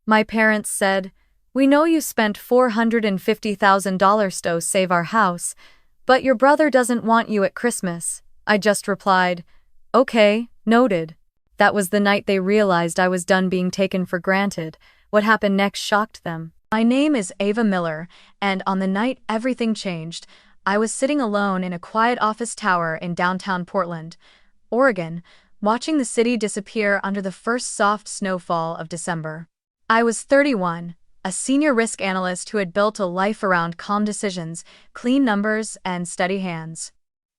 My parents said, "We know you spent $450,000 to save our house, but your brother doesn't want you at Christmas." I just replied, "Okay, noted." That was the night they realized I was done being taken for granted. What happened next shocked them. My name is Ava Miller, and on the night everything changed, I was sitting alone in a quiet office tower in downtown Portland, Oregon, watching the city disappear under the first soft snowfall of December. I was 31, a senior risk analyst who had built a life around calm decisions, clean numbers, and steady hands.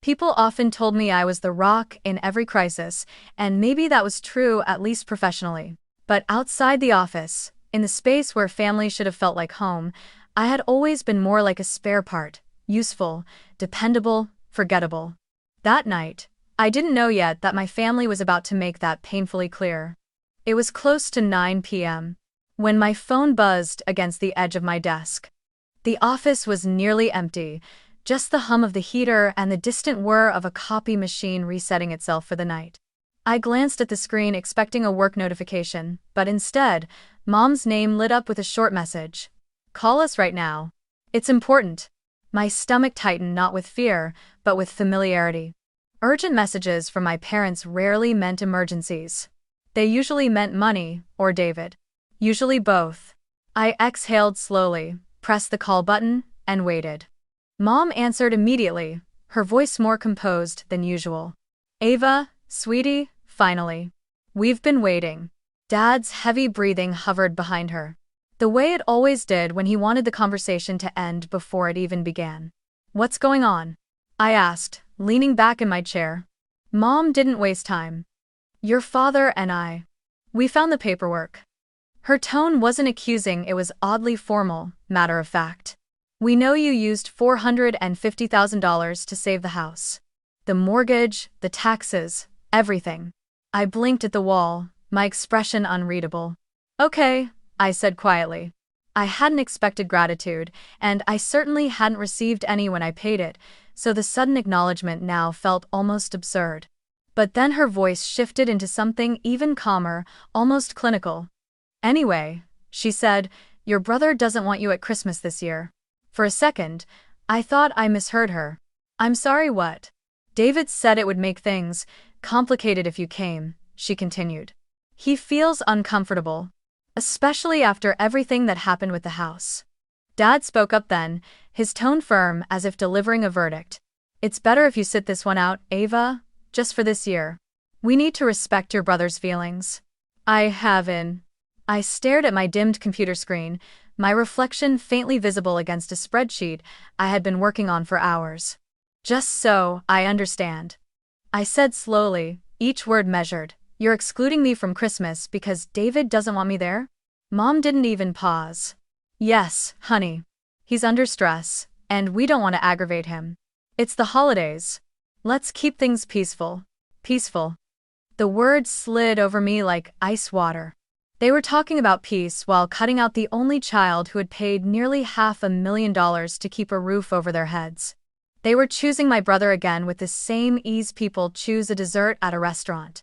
People often told me I was the rock in every crisis, and maybe that was true, at least professionally. But outside the office, in the space where family should have felt like home, I had always been more like a spare part, useful, dependable, forgettable. That night, I didn't know yet that my family was about to make that painfully clear. It was close to 9 p.m. when my phone buzzed against the edge of my desk. The office was nearly empty, just the hum of the heater and the distant whir of a copy machine resetting itself for the night. I glanced at the screen expecting a work notification, but instead, Mom's name lit up with a short message. "Call us right now. It's important." My stomach tightened, not with fear, but with familiarity. Urgent messages from my parents rarely meant emergencies. They usually meant money, or David. Usually both. I exhaled slowly, pressed the call button, and waited. Mom answered immediately, her voice more composed than usual. "Ava, sweetie, finally. We've been waiting." Dad's heavy breathing hovered behind her, the way it always did when he wanted the conversation to end before it even began. "What's going on?" I asked, leaning back in my chair. Mom didn't waste time. "Your father and we found the paperwork." Her tone wasn't accusing, it was oddly formal, matter of fact. "We know you used $450,000 to save the house. The mortgage, the taxes, everything." I blinked at the wall, my expression unreadable. "Okay," I said quietly. I hadn't expected gratitude, and I certainly hadn't received any when I paid it, so the sudden acknowledgement now felt almost absurd. But then her voice shifted into something even calmer, almost clinical. "Anyway," she said, "your brother doesn't want you at Christmas this year." For a second, I thought I misheard her. "I'm sorry, what?" "David said it would make things complicated if you came," she continued. "He feels uncomfortable, especially after everything that happened with the house." Dad spoke up then, his tone firm as if delivering a verdict. "It's better if you sit this one out, Ava, just for this year. We need to respect your brother's feelings." I stared at my dimmed computer screen, my reflection faintly visible against a spreadsheet I had been working on for hours. "Just so I understand," I said slowly, each word measured. "You're excluding me from Christmas because David doesn't want me there?" Mom didn't even pause. "Yes, honey. He's under stress, and we don't want to aggravate him. It's the holidays. Let's keep things peaceful." Peaceful. The words slid over me like ice water. They were talking about peace while cutting out the only child who had paid nearly $500,000 to keep a roof over their heads. They were choosing my brother again with the same ease people choose a dessert at a restaurant.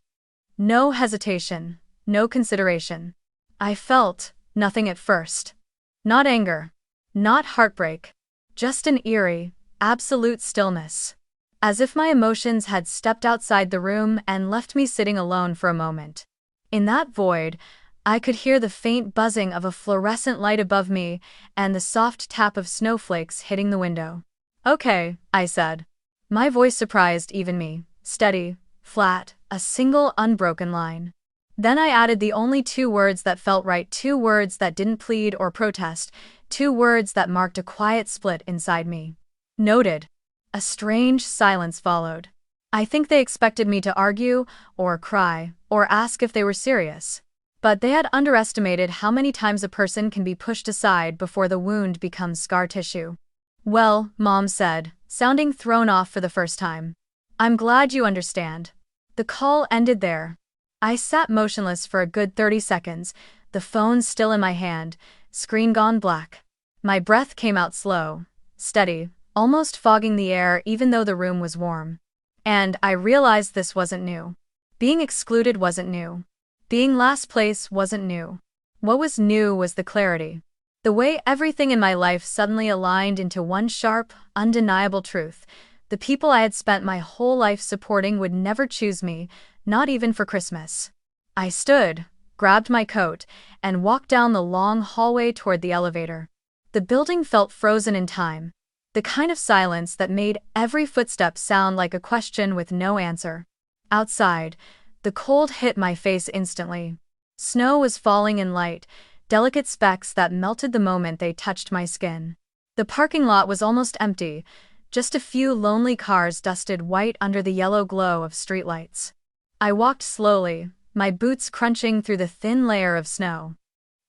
No hesitation, no consideration. I felt nothing at first. Not anger. Not heartbreak. Just an eerie, absolute stillness. As if my emotions had stepped outside the room and left me sitting alone for a moment. In that void, I could hear the faint buzzing of a fluorescent light above me and the soft tap of snowflakes hitting the window. "Okay," I said. My voice surprised even me, steady, flat, a single unbroken line. Then I added the only two words that felt right, two words that didn't plead or protest, two words that marked a quiet split inside me. "Noted." A strange silence followed. I think they expected me to argue, or cry, or ask if they were serious. But they had underestimated how many times a person can be pushed aside before the wound becomes scar tissue. "Well," Mom said, sounding thrown off for the first time. "I'm glad you understand." The call ended there. I sat motionless for a good 30 seconds, the phone still in my hand, screen gone black. My breath came out slow, steady, almost fogging the air even though the room was warm. And I realized this wasn't new. Being excluded wasn't new. Being last place wasn't new. What was new was the clarity. The way everything in my life suddenly aligned into one sharp, undeniable truth. The people I had spent my whole life supporting would never choose me, not even for Christmas. I stood, grabbed my coat, and walked down the long hallway toward the elevator. The building felt frozen in time, the kind of silence that made every footstep sound like a question with no answer. Outside, the cold hit my face instantly. Snow was falling in light, delicate specks that melted the moment they touched my skin. The parking lot was almost empty, just a few lonely cars dusted white under the yellow glow of streetlights. I walked slowly, my boots crunching through the thin layer of snow.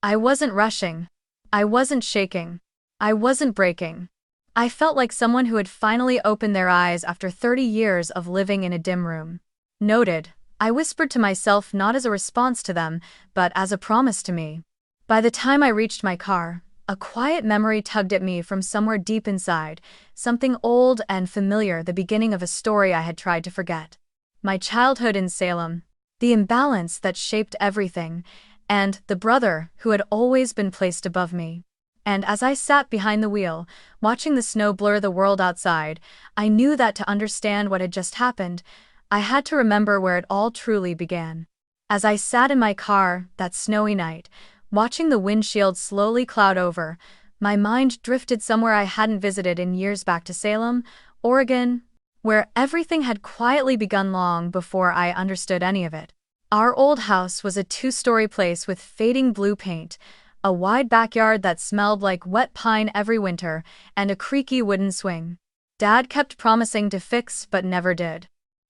I wasn't rushing. I wasn't shaking. I wasn't breaking. I felt like someone who had finally opened their eyes after 30 years of living in a dim room. Noted, I whispered to myself not as a response to them, but as a promise to me. By the time I reached my car, a quiet memory tugged at me from somewhere deep inside, something old and familiar, the beginning of a story I had tried to forget. My childhood in Salem, the imbalance that shaped everything, and the brother who had always been placed above me. And as I sat behind the wheel, watching the snow blur the world outside, I knew that to understand what had just happened, I had to remember where it all truly began. As I sat in my car that snowy night, watching the windshield slowly cloud over, my mind drifted somewhere I hadn't visited in years, back to Salem, Oregon, where everything had quietly begun long before I understood any of it. Our old house was a two-story place with fading blue paint, a wide backyard that smelled like wet pine every winter, and a creaky wooden swing. Dad kept promising to fix but never did.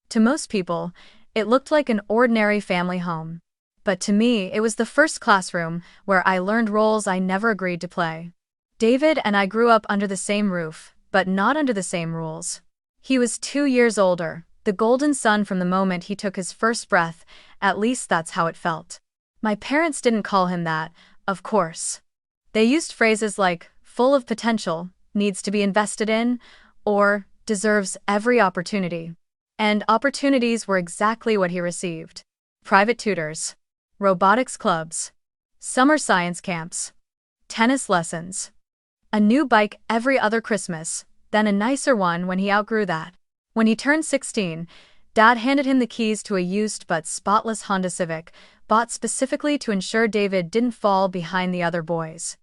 To most people, it looked like an ordinary family home. But to me, it was the first classroom where I learned roles I never agreed to play. David and I grew up under the same roof, but not under the same rules. He was 2 years older, the golden son from the moment he took his first breath, at least that's how it felt. My parents didn't call him that, of course. They used phrases like, full of potential, needs to be invested in, or deserves every opportunity. And opportunities were exactly what he received. Private tutors, robotics clubs, summer science camps, tennis lessons, a new bike every other Christmas, then a nicer one when he outgrew that. When he turned 16, Dad handed him the keys to a used but spotless Honda Civic, bought specifically to ensure David didn't fall behind the other boys.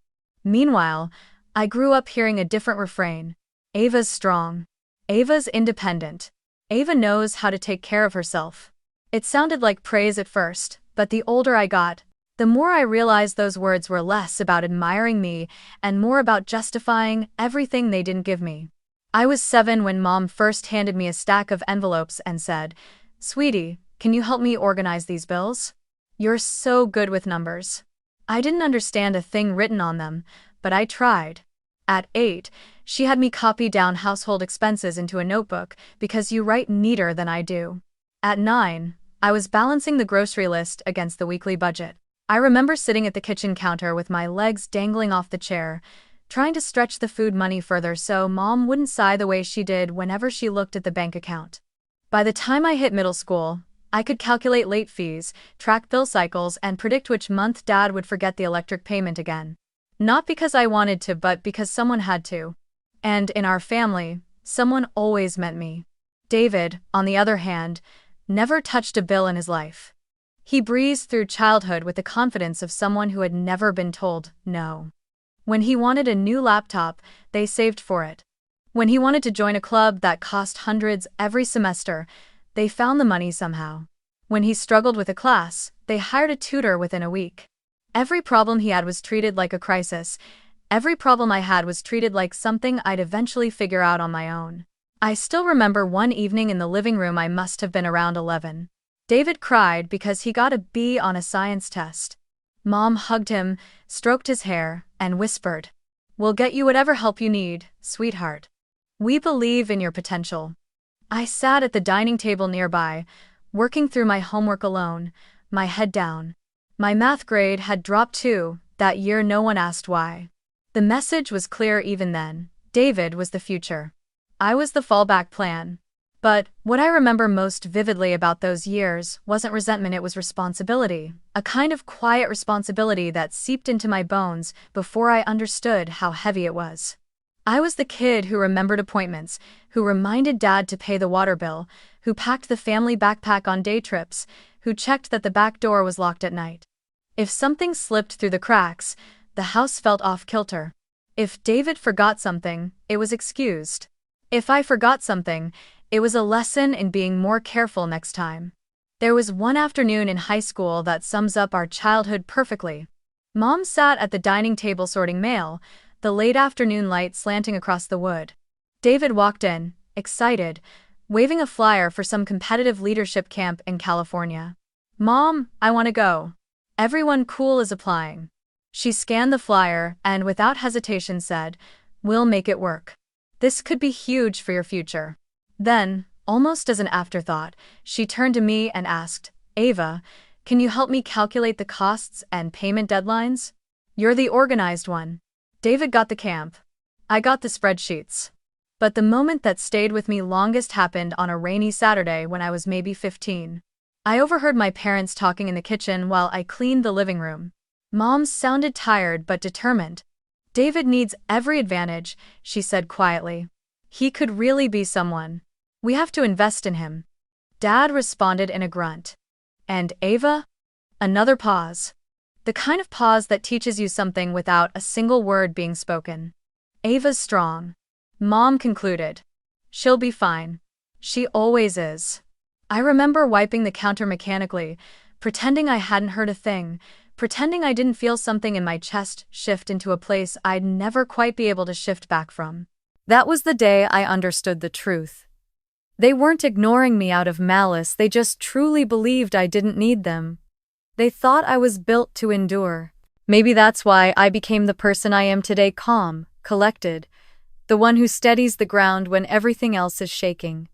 Meanwhile, I grew up hearing a different refrain. Ava's strong. Ava's independent. Ava knows how to take care of herself. It sounded like praise at first, but the older I got, the more I realized those words were less about admiring me and more about justifying everything they didn't give me. I was 7 when Mom first handed me a stack of envelopes and said, "Sweetie, can you help me organize these bills? You're so good with numbers." I didn't understand a thing written on them, but I tried. At 8, she had me copy down household expenses into a notebook because you write neater than I do. At 9, I was balancing the grocery list against the weekly budget. I remember sitting at the kitchen counter with my legs dangling off the chair, trying to stretch the food money further so Mom wouldn't sigh the way she did whenever she looked at the bank account. By the time I hit middle school, I could calculate late fees, track bill cycles, and predict which month Dad would forget the electric payment again. Not because I wanted to, but because someone had to. And in our family, someone always meant me. David, on the other hand, never touched a bill in his life. He breezed through childhood with the confidence of someone who had never been told no. When he wanted a new laptop, they saved for it. When he wanted to join a club that cost hundreds every semester, they found the money somehow. When he struggled with a class, they hired a tutor within a week. Every problem he had was treated like a crisis. Every problem I had was treated like something I'd eventually figure out on my own. I still remember one evening in the living room. I must have been around 11. David cried because he got a B on a science test. Mom hugged him, stroked his hair, and whispered, "We'll get you whatever help you need, sweetheart. We believe in your potential." I sat at the dining table nearby, working through my homework alone, my head down. My math grade had dropped too. That year no one asked why. The message was clear even then. David was the future. I was the fallback plan. But what I remember most vividly about those years wasn't resentment, it was responsibility. A kind of quiet responsibility that seeped into my bones before I understood how heavy it was. I was the kid who remembered appointments, who reminded Dad to pay the water bill, who packed the family backpack on day trips, who checked that the back door was locked at night. If something slipped through the cracks, the house felt off-kilter. If David forgot something, it was excused. If I forgot something, it was a lesson in being more careful next time. There was one afternoon in high school that sums up our childhood perfectly. Mom sat at the dining table sorting mail, the late afternoon light slanting across the wood. David walked in, excited, waving a flyer for some competitive leadership camp in California. "Mom, I want to go. Everyone cool is applying." She scanned the flyer and without hesitation said, "We'll make it work. This could be huge for your future." Then, almost as an afterthought, she turned to me and asked, "Ava, can you help me calculate the costs and payment deadlines? You're the organized one." David got the camp. I got the spreadsheets. But the moment that stayed with me longest happened on a rainy Saturday when I was maybe 15. I overheard my parents talking in the kitchen while I cleaned the living room. Mom sounded tired but determined. "David needs every advantage," she said quietly. "He could really be someone. We have to invest in him." Dad responded in a grunt. "And Ava?" Another pause. The kind of pause that teaches you something without a single word being spoken. "Ava's strong," Mom concluded. "She'll be fine. She always is." I remember wiping the counter mechanically, pretending I hadn't heard a thing, pretending I didn't feel something in my chest shift into a place I'd never quite be able to shift back from. That was the day I understood the truth. They weren't ignoring me out of malice, they just truly believed I didn't need them. They thought I was built to endure. Maybe that's why I became the person I am today, calm, collected, the one who steadies the ground when everything else is shaking.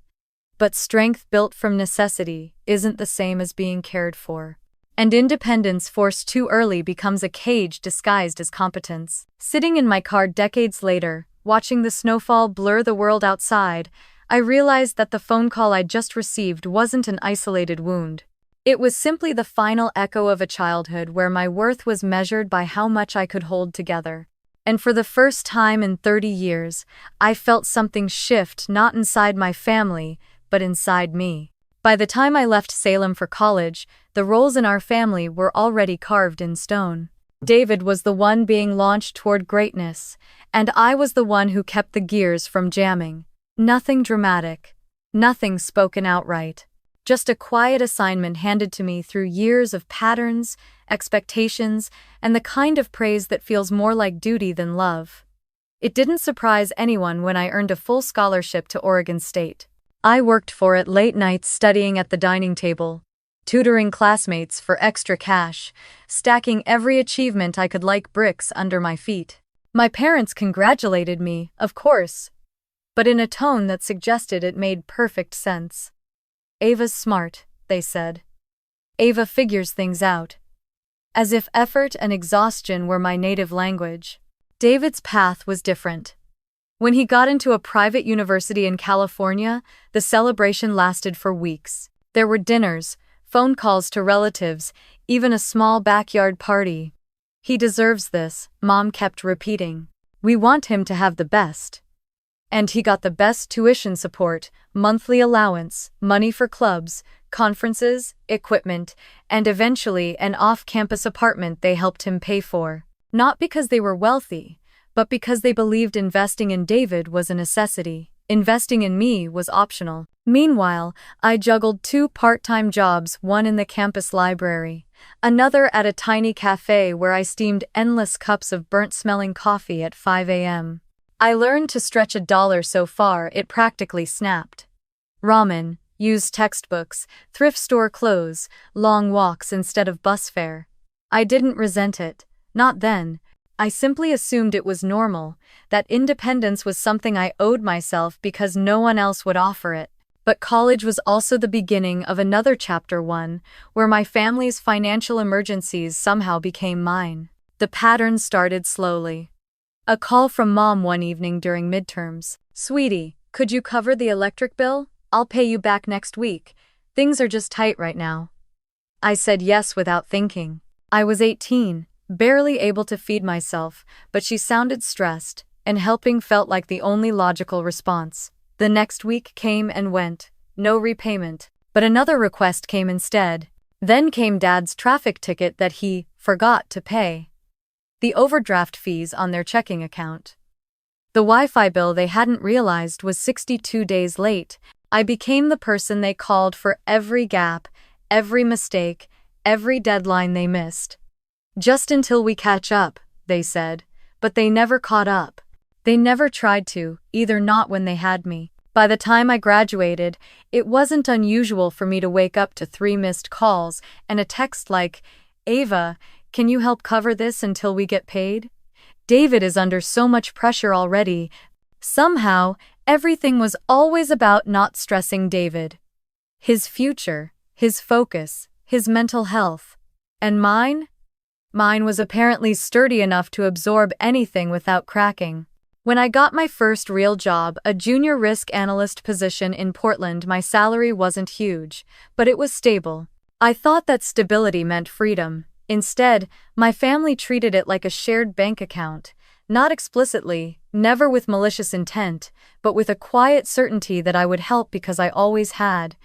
But strength built from necessity isn't the same as being cared for. And independence forced too early becomes a cage disguised as competence. Sitting in my car decades later, watching the snowfall blur the world outside, I realized that the phone call I'd just received wasn't an isolated wound. It was simply the final echo of a childhood where my worth was measured by how much I could hold together. And for the first time in 30 years, I felt something shift not inside my family, but inside me. By the time I left Salem for college, the roles in our family were already carved in stone. David was the one being launched toward greatness, and I was the one who kept the gears from jamming. Nothing dramatic, nothing spoken outright. Just a quiet assignment handed to me through years of patterns, expectations, and the kind of praise that feels more like duty than love. It didn't surprise anyone when I earned a full scholarship to Oregon State. I worked for it late nights studying at the dining table, tutoring classmates for extra cash, stacking every achievement I could like bricks under my feet. My parents congratulated me, of course, but in a tone that suggested it made perfect sense. "Ava's smart," they said. "Ava figures things out." As if effort and exhaustion were my native language. David's path was different. When he got into a private university in California, the celebration lasted for weeks. There were dinners, phone calls to relatives, even a small backyard party. "He deserves this," Mom kept repeating. "We want him to have the best." And he got the best tuition support, monthly allowance, money for clubs, conferences, equipment, and eventually an off-campus apartment they helped him pay for. Not because they were wealthy, but because they believed investing in David was a necessity. Investing in me was optional. Meanwhile, I juggled 2 part-time jobs, one in the campus library, another at a tiny cafe where I steamed endless cups of burnt-smelling coffee at 5 a.m. I learned to stretch $1 so far it practically snapped. Ramen, used textbooks, thrift store clothes, long walks instead of bus fare. I didn't resent it, not then. I simply assumed it was normal, that independence was something I owed myself because no one else would offer it. But college was also the beginning of another chapter, one where my family's financial emergencies somehow became mine. The pattern started slowly. A call from Mom one evening during midterms. "Sweetie, could you cover the electric bill? I'll pay you back next week. Things are just tight right now. I said yes without thinking. I was 18, barely able to feed myself, but she sounded stressed, and helping felt like the only logical response. The next week came and went, no repayment, but another request came instead. Then came Dad's traffic ticket that he forgot to pay. The overdraft fees on their checking account. The Wi-Fi bill they hadn't realized was 62 days late. I became the person they called for every gap, every mistake, every deadline they missed. Just until we catch up, they said, but they never caught up. They never tried to, either not when they had me. By the time I graduated, it wasn't unusual for me to wake up to 3 missed calls and a text like, "Ava, can you help cover this until we get paid? David is under so much pressure already." Somehow, everything was always about not stressing David. His future, his focus, his mental health. And mine? Mine was apparently sturdy enough to absorb anything without cracking. When I got my first real job, a junior risk analyst position in Portland, my salary wasn't huge, but it was stable. I thought that stability meant freedom. Instead, my family treated it like a shared bank account, not explicitly, never with malicious intent, but with a quiet certainty that I would help because I always had.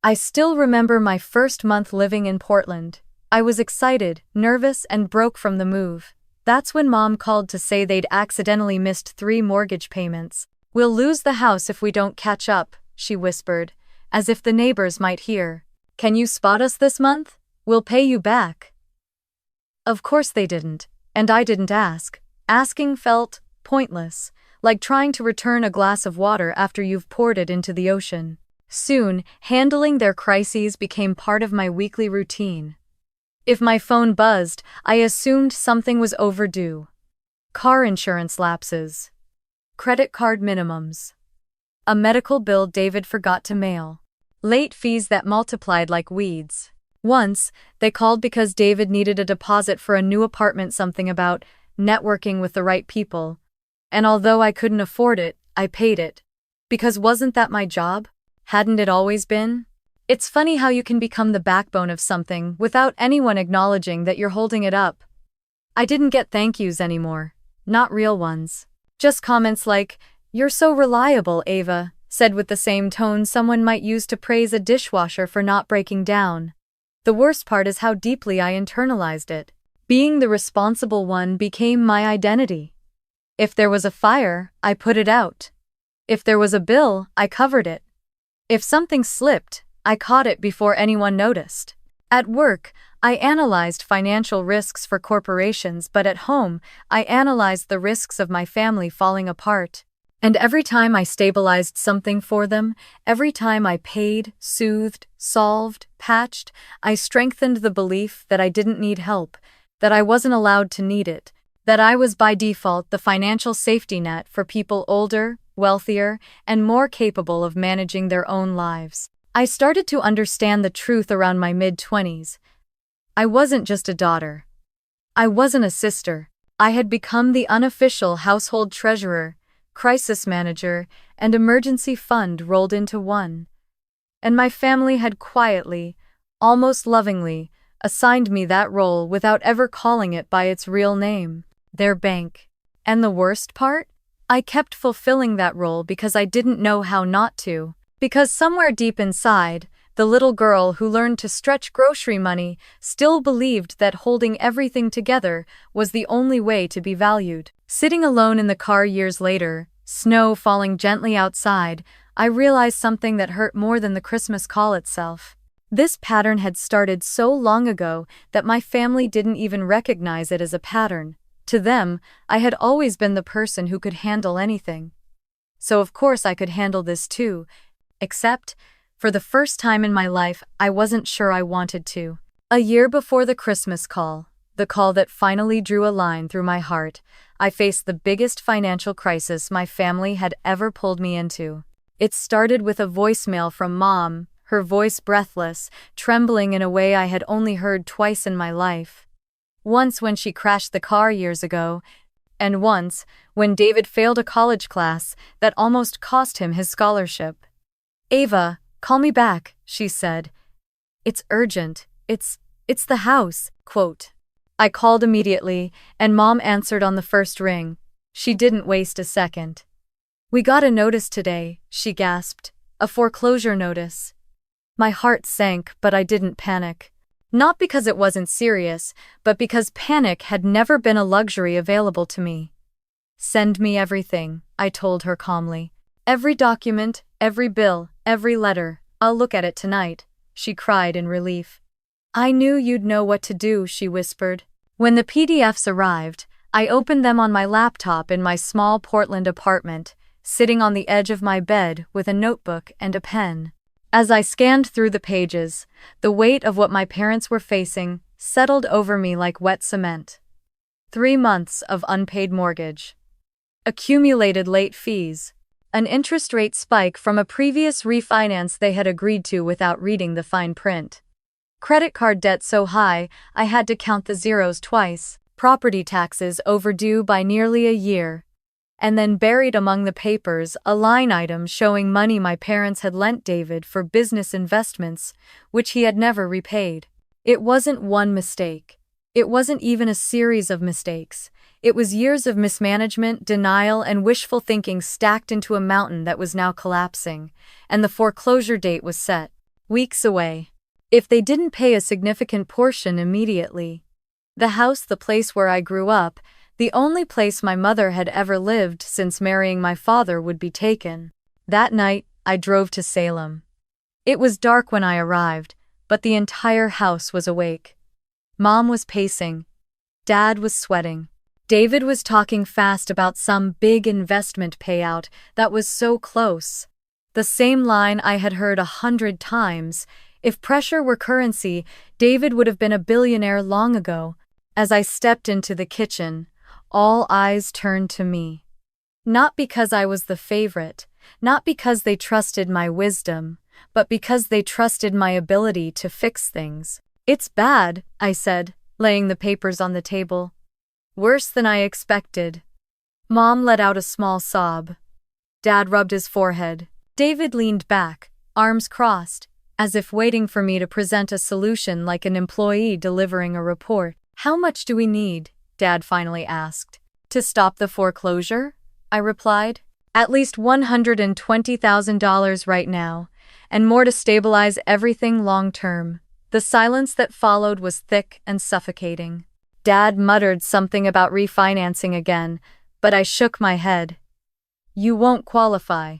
I still remember my first month living in Portland. I was excited, nervous, and broke from the move. That's when Mom called to say they'd accidentally missed 3 mortgage payments. "We'll lose the house if we don't catch up," she whispered, as if the neighbors might hear. "Can you spot us this month? We'll pay you back." Of course they didn't, and I didn't ask. Asking felt pointless, like trying to return a glass of water after you've poured it into the ocean. Soon, handling their crises became part of my weekly routine. If my phone buzzed, I assumed something was overdue. Car insurance lapses. Credit card minimums. A medical bill David forgot to mail. Late fees that multiplied like weeds. Once, they called because David needed a deposit for a new apartment, something about networking with the right people. And although I couldn't afford it, I paid it. Because wasn't that my job? Hadn't it always been? It's funny how you can become the backbone of something without anyone acknowledging that you're holding it up. I didn't get thank yous anymore. Not real ones. Just comments like, "You're so reliable, Ava," said with the same tone someone might use to praise a dishwasher for not breaking down. The worst part is how deeply I internalized it. Being the responsible one became my identity. If there was a fire, I put it out. If there was a bill, I covered it. If something slipped, I caught it before anyone noticed. At work, I analyzed financial risks for corporations, but at home, I analyzed the risks of my family falling apart. And every time I stabilized something for them, every time I paid, soothed, solved, patched, I strengthened the belief that I didn't need help, that I wasn't allowed to need it, that I was by default the financial safety net for people older, wealthier, and more capable of managing their own lives. I started to understand the truth around my mid-20s. I wasn't just a daughter. I wasn't a sister. I had become the unofficial household treasurer, crisis manager, and emergency fund rolled into one. And my family had quietly, almost lovingly, assigned me that role without ever calling it by its real name, their bank. And the worst part? I kept fulfilling that role because I didn't know how not to. Because somewhere deep inside, the little girl who learned to stretch grocery money still believed that holding everything together was the only way to be valued. Sitting alone in the car years later, snow falling gently outside, I realized something that hurt more than the Christmas call itself. This pattern had started so long ago that my family didn't even recognize it as a pattern. To them, I had always been the person who could handle anything. So of course I could handle this too. Except, for the first time in my life, I wasn't sure I wanted to. A year before the Christmas call, the call that finally drew a line through my heart, I faced the biggest financial crisis my family had ever pulled me into. It started with a voicemail from Mom, her voice breathless, trembling in a way I had only heard twice in my life. Once when she crashed the car years ago, and once when David failed a college class that almost cost him his scholarship. "Ava, "Call me back," she said. "It's urgent. It's the house." Quote. I called immediately, and Mom answered on the first ring. She didn't waste a second. "We got a notice today," she gasped. "A foreclosure notice." My heart sank, but I didn't panic. Not because it wasn't serious, but because panic had never been a luxury available to me. "Send me everything," I told her calmly. "Every document, every bill, every letter. I'll look at it tonight," she cried in relief. "I knew you'd know what to do," she whispered. When the PDFs arrived, I opened them on my laptop in my small Portland apartment, sitting on the edge of my bed with a notebook and a pen. As I scanned through the pages, the weight of what my parents were facing settled over me like wet cement. 3 months of unpaid mortgage. Accumulated late fees. An interest rate spike from a previous refinance they had agreed to without reading the fine print. Credit card debt so high, I had to count the zeros twice. Property taxes overdue by nearly a year. And then buried among the papers, a line item showing money my parents had lent David for business investments, which he had never repaid. It wasn't one mistake. It wasn't even a series of mistakes. It was years of mismanagement, denial, and wishful thinking stacked into a mountain that was now collapsing, and the foreclosure date was set. Weeks away. If they didn't pay a significant portion immediately. The house, the place where I grew up, the only place my mother had ever lived since marrying my father, would be taken. That night, I drove to Salem. It was dark when I arrived, but the entire house was awake. Mom was pacing. Dad was sweating. David was talking fast about some big investment payout that was so close. The same line I had heard 100 times. If pressure were currency, David would have been a billionaire long ago. As I stepped into the kitchen, all eyes turned to me. Not because I was the favorite, not because they trusted my wisdom, but because they trusted my ability to fix things. "It's bad," I said, laying the papers on the table. "Worse than I expected." Mom let out a small sob. Dad rubbed his forehead. David leaned back, arms crossed, as if waiting for me to present a solution like an employee delivering a report. "How much do we need?" Dad finally asked. "To stop the foreclosure?" I replied. "At least $120,000 right now, and more to stabilize everything long term." The silence that followed was thick and suffocating. Dad muttered something about refinancing again, but I shook my head. "You won't qualify.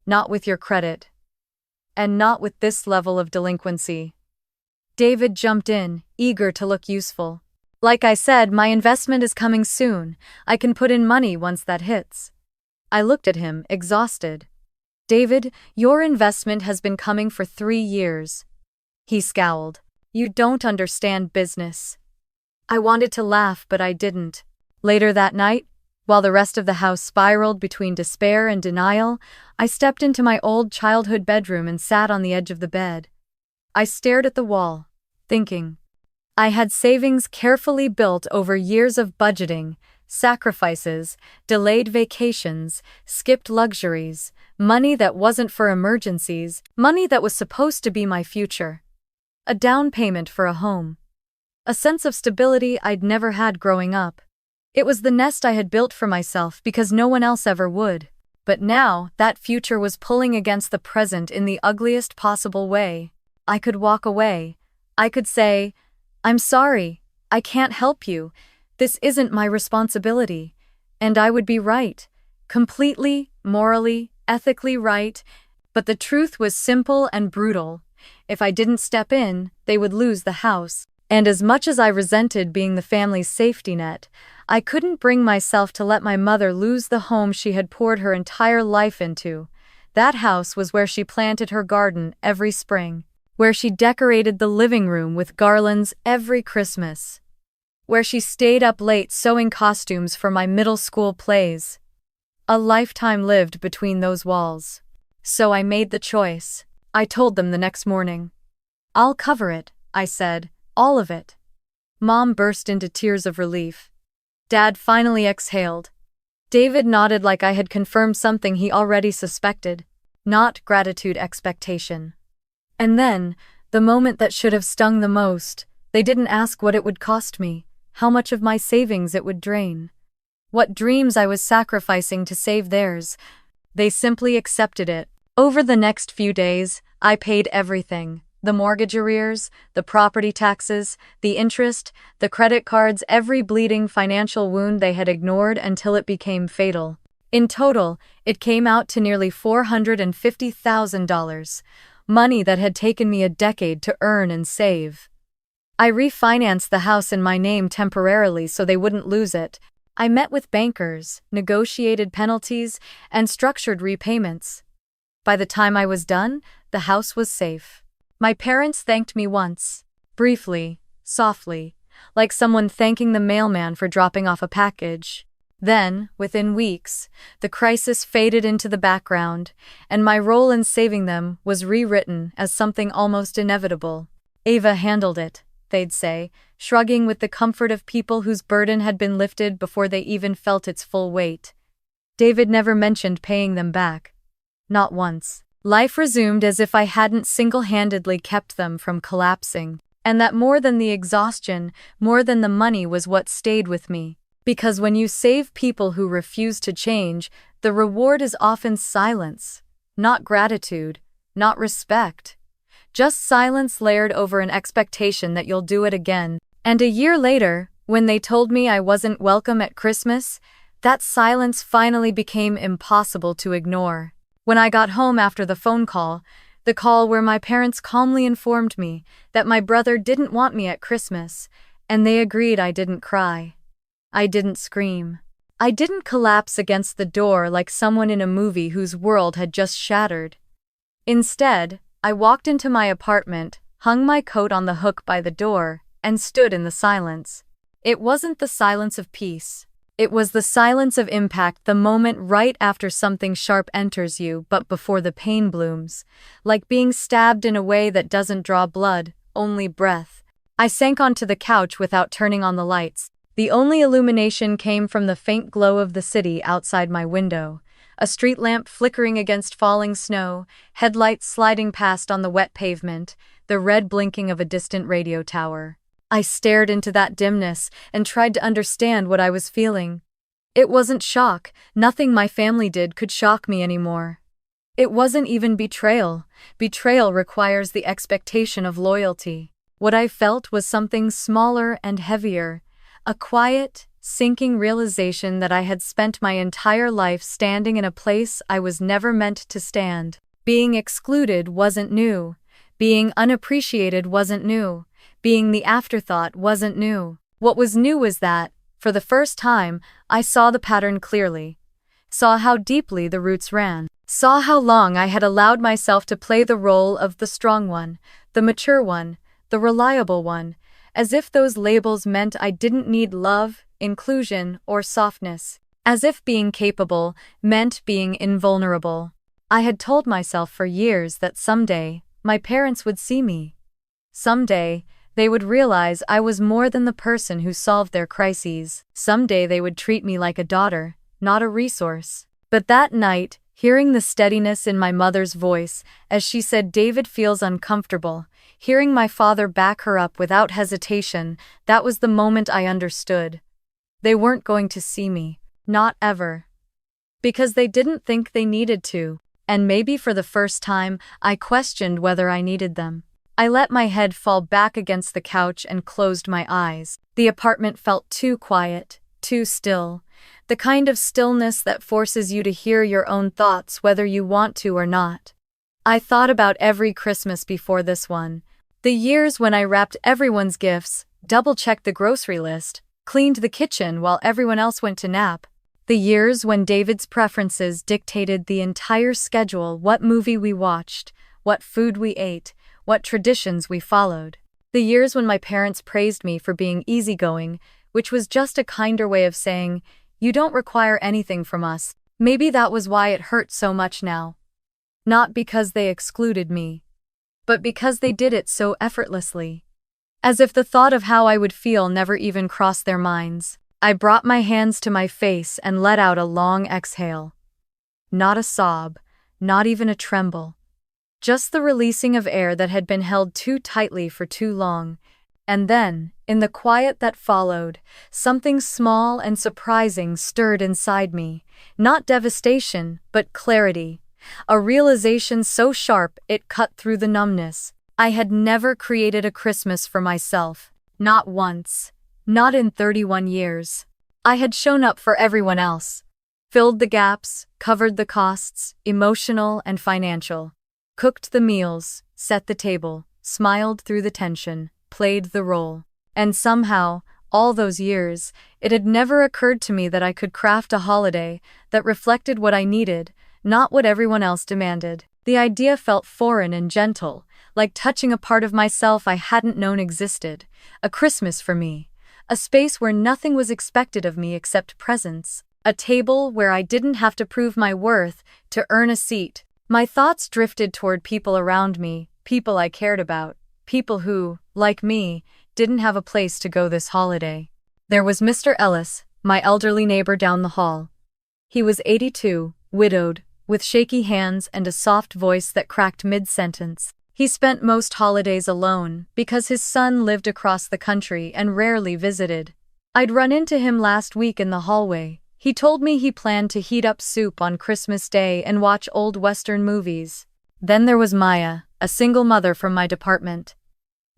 Not with your credit. And not with this level of delinquency." David jumped in, eager to look useful. "Like I said, my investment is coming soon. I can put in money once that hits." I looked at him, exhausted. "David, your investment has been coming for 3 years. He scowled. "You don't understand business." I wanted to laugh, but I didn't. Later that night, while the rest of the house spiraled between despair and denial, I stepped into my old childhood bedroom and sat on the edge of the bed. I stared at the wall, thinking. I had savings carefully built over years of budgeting, sacrifices, delayed vacations, skipped luxuries, money that wasn't for emergencies, money that was supposed to be my future. A down payment for a home. A sense of stability I'd never had growing up. It was the nest I had built for myself because no one else ever would. But now, that future was pulling against the present in the ugliest possible way. I could walk away. I could say, "I'm sorry, I can't help you. This isn't my responsibility." And I would be right. Completely, morally, ethically right. But the truth was simple and brutal. If I didn't step in, they would lose the house. And as much as I resented being the family's safety net, I couldn't bring myself to let my mother lose the home she had poured her entire life into. That house was where she planted her garden every spring, where she decorated the living room with garlands every Christmas, where she stayed up late sewing costumes for my middle school plays. A lifetime lived between those walls. So I made the choice. I told them the next morning. "I'll cover it," I said. "All of it." Mom burst into tears of relief. Dad finally exhaled. David nodded like I had confirmed something he already suspected. not gratitude expectation. And then, the moment that should have stung the most, they didn't ask what it would cost me, how much of my savings it would drain, what dreams I was sacrificing to save theirs. They simply accepted it. Over the next few days, I paid everything. The mortgage arrears, the property taxes, the interest, the credit cards, every bleeding financial wound they had ignored until it became fatal. In total, it came out to nearly $450,000, money that had taken me a decade to earn and save. I refinanced the house in my name temporarily so they wouldn't lose it. I met with bankers, negotiated penalties, and structured repayments. By the time I was done, the house was safe. My parents thanked me once, briefly, softly, like someone thanking the mailman for dropping off a package. Then, within weeks, the crisis faded into the background, and my role in saving them was rewritten as something almost inevitable. Ava handled it, they'd say, shrugging with the comfort of people whose burden had been lifted before they even felt its full weight. David never mentioned paying them back. Not once. Life resumed as if I hadn't single-handedly kept them from collapsing, and that more than the exhaustion, more than the money was what stayed with me. Because when you save people who refuse to change, the reward is often silence, not gratitude, not respect. Just silence layered over an expectation that you'll do it again. And a year later, when they told me I wasn't welcome at Christmas, that silence finally became impossible to ignore. When I got home after the phone call, the call where my parents calmly informed me that my brother didn't want me at Christmas, and they agreed, I didn't cry. I didn't scream. I didn't collapse against the door like someone in a movie whose world had just shattered. Instead, I walked into my apartment, hung my coat on the hook by the door, and stood in the silence. It wasn't the silence of peace. It was the silence of impact, the moment right after something sharp enters you but before the pain blooms, like being stabbed in a way that doesn't draw blood, only breath. I sank onto the couch without turning on the lights. The only illumination came from the faint glow of the city outside my window, a street lamp flickering against falling snow, headlights sliding past on the wet pavement, the red blinking of a distant radio tower. I stared into that dimness and tried to understand what I was feeling. It wasn't shock. Nothing my family did could shock me anymore. It wasn't even betrayal. Betrayal requires the expectation of loyalty. What I felt was something smaller and heavier. A quiet, sinking realization that I had spent my entire life standing in a place I was never meant to stand. Being excluded wasn't new. Being unappreciated wasn't new. Being the afterthought wasn't new. What was new was that, for the first time, I saw the pattern clearly. Saw how deeply the roots ran. Saw how long I had allowed myself to play the role of the strong one, the mature one, the reliable one, as if those labels meant I didn't need love, inclusion, or softness. As if being capable meant being invulnerable. I had told myself for years that someday, my parents would see me. Someday, they would realize I was more than the person who solved their crises. Someday they would treat me like a daughter, not a resource. But that night, hearing the steadiness in my mother's voice as she said David feels uncomfortable, hearing my father back her up without hesitation, that was the moment I understood. They weren't going to see me. Not ever. Because they didn't think they needed to. And maybe for the first time, I questioned whether I needed them. I let my head fall back against the couch and closed my eyes. The apartment felt too quiet, too still. The kind of stillness that forces you to hear your own thoughts whether you want to or not. I thought about every Christmas before this one. The years when I wrapped everyone's gifts, double-checked the grocery list, cleaned the kitchen while everyone else went to nap. The years when David's preferences dictated the entire schedule, what movie we watched, what food we ate, what traditions we followed. The years when my parents praised me for being easygoing, which was just a kinder way of saying, you don't require anything from us. Maybe that was why it hurt so much now. Not because they excluded me, but because they did it so effortlessly. As if the thought of how I would feel never even crossed their minds. I brought my hands to my face and let out a long exhale. Not a sob, not even a tremble. Just the releasing of air that had been held too tightly for too long. And then, in the quiet that followed, something small and surprising stirred inside me. Not devastation, but clarity. A realization so sharp it cut through the numbness. I had never created a Christmas for myself. Not once. Not in 31 years. I had shown up for everyone else. Filled the gaps, covered the costs, emotional and financial. Cooked the meals, set the table, smiled through the tension, played the role. And somehow, all those years, it had never occurred to me that I could craft a holiday that reflected what I needed, not what everyone else demanded. The idea felt foreign and gentle, like touching a part of myself I hadn't known existed. A Christmas for me. A space where nothing was expected of me except presence. A table where I didn't have to prove my worth to earn a seat. My thoughts drifted toward people around me, people I cared about, people who, like me, didn't have a place to go this holiday. There was Mr. Ellis, my elderly neighbor down the hall. He was 82, widowed, with shaky hands and a soft voice that cracked mid-sentence. He spent most holidays alone because his son lived across the country and rarely visited. I'd run into him last week in the hallway. He told me he planned to heat up soup on Christmas Day and watch old Western movies. Then there was Maya, a single mother from my department.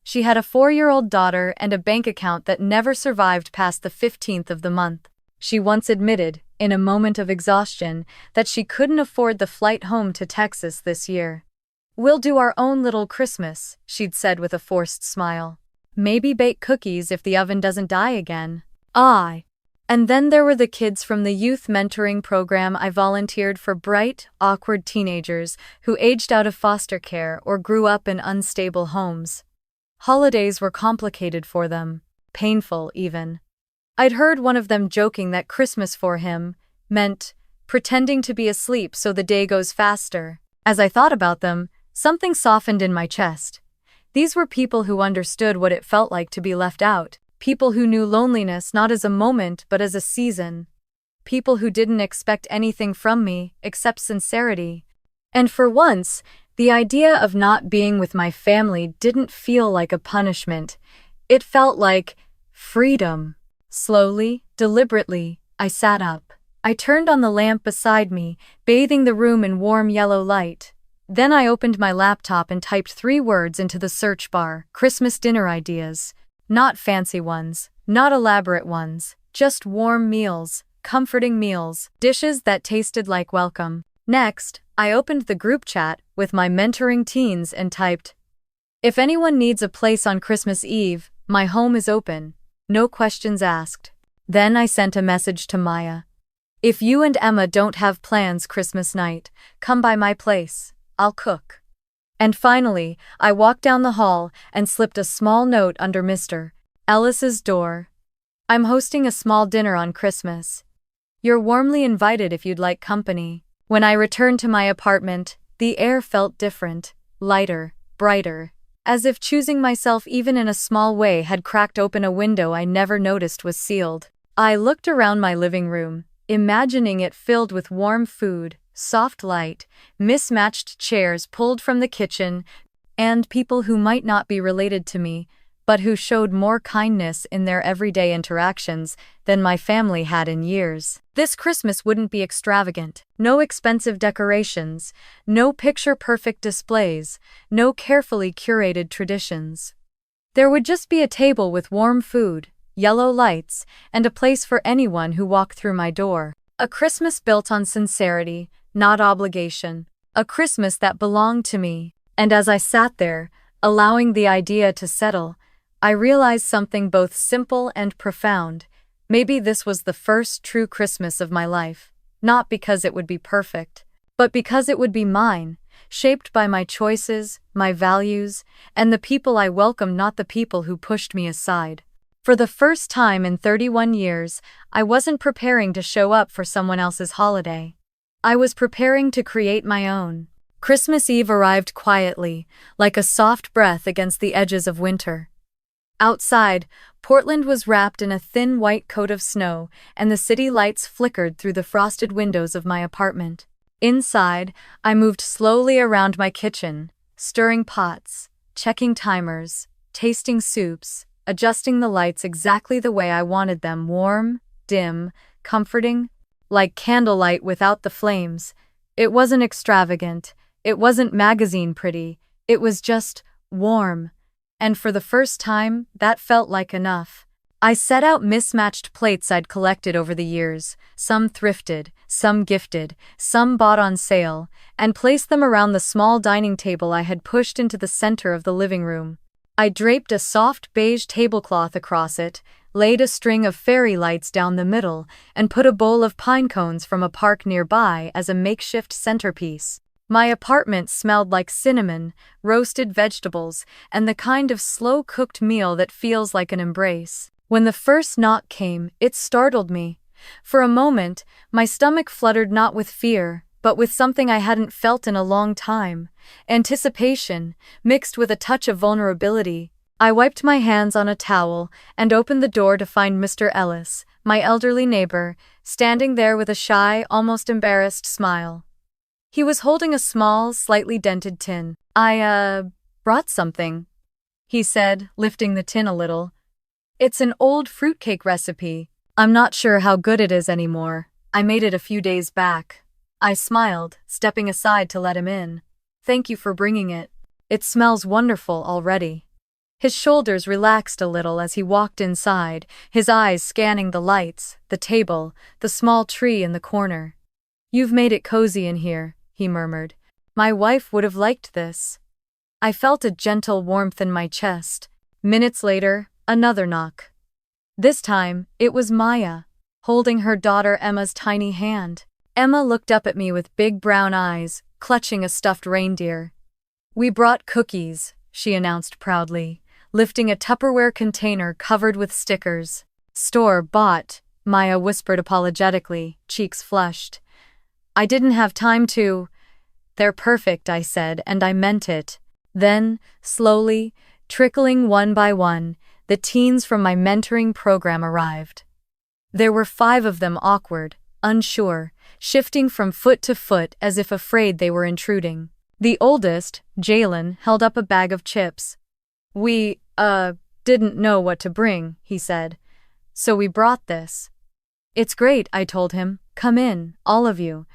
She had a 4-year-old daughter and a bank account that never survived past the 15th of the month. She once admitted, in a moment of exhaustion, that she couldn't afford the flight home to Texas this year. "We'll do our own little Christmas," she'd said with a forced smile. "Maybe bake cookies if the oven doesn't die again." And then there were the kids from the youth mentoring program I volunteered for, bright, awkward teenagers who aged out of foster care or grew up in unstable homes. Holidays were complicated for them, painful even. I'd heard one of them joking that Christmas for him meant pretending to be asleep so the day goes faster. As I thought about them, something softened in my chest. These were people who understood what it felt like to be left out. People who knew loneliness not as a moment but as a season. People who didn't expect anything from me except sincerity. And for once, the idea of not being with my family didn't feel like a punishment. It felt like freedom. Slowly, deliberately, I sat up. I turned on the lamp beside me, bathing the room in warm yellow light. Then I opened my laptop and typed 3 words into the search bar: Christmas dinner ideas. Not fancy ones, not elaborate ones, just warm meals, comforting meals, dishes that tasted like welcome. Next, I opened the group chat with my mentoring teens and typed, "If anyone needs a place on Christmas Eve, my home is open. No questions asked." Then I sent a message to Maya. "If you and Emma don't have plans Christmas night, come by my place. I'll cook." And finally, I walked down the hall and slipped a small note under Mr. Ellis's door. "I'm hosting a small dinner on Christmas. You're warmly invited if you'd like company." When I returned to my apartment, the air felt different, lighter, brighter, as if choosing myself even in a small way had cracked open a window I never noticed was sealed. I looked around my living room, imagining it filled with warm food, soft light, mismatched chairs pulled from the kitchen, and people who might not be related to me, but who showed more kindness in their everyday interactions than my family had in years. This Christmas wouldn't be extravagant. No expensive decorations, no picture-perfect displays, no carefully curated traditions. There would just be a table with warm food, yellow lights, and a place for anyone who walked through my door. A Christmas built on sincerity, not obligation. A Christmas that belonged to me. And as I sat there, allowing the idea to settle, I realized something both simple and profound. Maybe this was the first true Christmas of my life. Not because it would be perfect, but because it would be mine, shaped by my choices, my values, and the people I welcomed, not the people who pushed me aside. For the first time in 31 years, I wasn't preparing to show up for someone else's holiday. I was preparing to create my own. Christmas Eve arrived quietly, like a soft breath against the edges of winter. Outside, Portland was wrapped in a thin white coat of snow, and the city lights flickered through the frosted windows of my apartment. Inside, I moved slowly around my kitchen, stirring pots, checking timers, tasting soups, adjusting the lights exactly the way I wanted them: warm, dim, comforting, like candlelight without the flames. It wasn't extravagant, it wasn't magazine pretty, it was just warm. And for the first time, that felt like enough. I set out mismatched plates I'd collected over the years, some thrifted, some gifted, some bought on sale, and placed them around the small dining table I had pushed into the center of the living room. I draped a soft beige tablecloth across it, laid a string of fairy lights down the middle, and put a bowl of pine cones from a park nearby as a makeshift centerpiece. My apartment smelled like cinnamon, roasted vegetables, and the kind of slow-cooked meal that feels like an embrace. When the first knock came, it startled me. For a moment, my stomach fluttered not with fear, but with something I hadn't felt in a long time: anticipation, mixed with a touch of vulnerability. I wiped my hands on a towel and opened the door to find Mr. Ellis, my elderly neighbor, standing there with a shy, almost embarrassed smile. He was holding a small, slightly dented tin. "I brought something," he said, lifting the tin a little. "It's an old fruitcake recipe. I'm not sure how good it is anymore. I made it a few days back." I smiled, stepping aside to let him in. "Thank you for bringing it. It smells wonderful already." His shoulders relaxed a little as he walked inside, his eyes scanning the lights, the table, the small tree in the corner. "You've made it cozy in here," he murmured. "My wife would have liked this." I felt a gentle warmth in my chest. Minutes later, another knock. This time, it was Maya, holding her daughter Emma's tiny hand. Emma looked up at me with big brown eyes, clutching a stuffed reindeer. "We brought cookies," she announced proudly, lifting a Tupperware container covered with stickers. "Store-bought," Maya whispered apologetically, cheeks flushed. "I didn't have time to—" "They're perfect," I said, and I meant it. Then, slowly, trickling one by one, the teens from my mentoring program arrived. There were 5 of them, awkward, unsure, shifting from foot to foot as if afraid they were intruding. The oldest, Jalen, held up a bag of chips. "We, didn't know what to bring," he said. "So we brought this." "It's great," I told him. "Come in, all of you."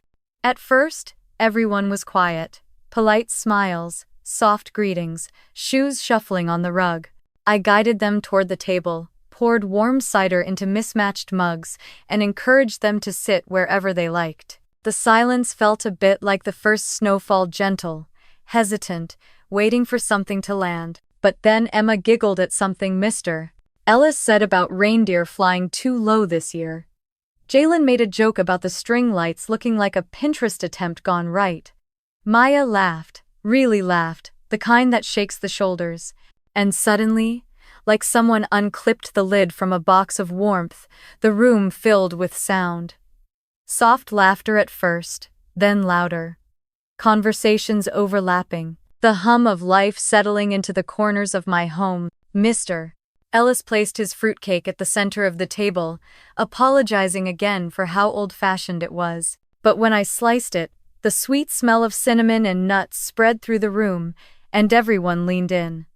At first, everyone was quiet. Polite smiles, soft greetings, shoes shuffling on the rug. I guided them toward the table, poured warm cider into mismatched mugs, and encouraged them to sit wherever they liked. The silence felt a bit like the first snowfall, gentle, hesitant, waiting for something to land. But then Emma giggled at something Mr. Ellis said about reindeer flying too low this year. Jalen made a joke about the string lights looking like a Pinterest attempt gone right. Maya laughed, really laughed, the kind that shakes the shoulders. And suddenly, like someone unclipped the lid from a box of warmth, the room filled with sound. Soft laughter at first, then louder. Conversations overlapping, the hum of life settling into the corners of my home. Mr. Ellis placed his fruitcake at the center of the table, apologizing again for how old-fashioned it was. But when I sliced it, the sweet smell of cinnamon and nuts spread through the room, and everyone leaned in.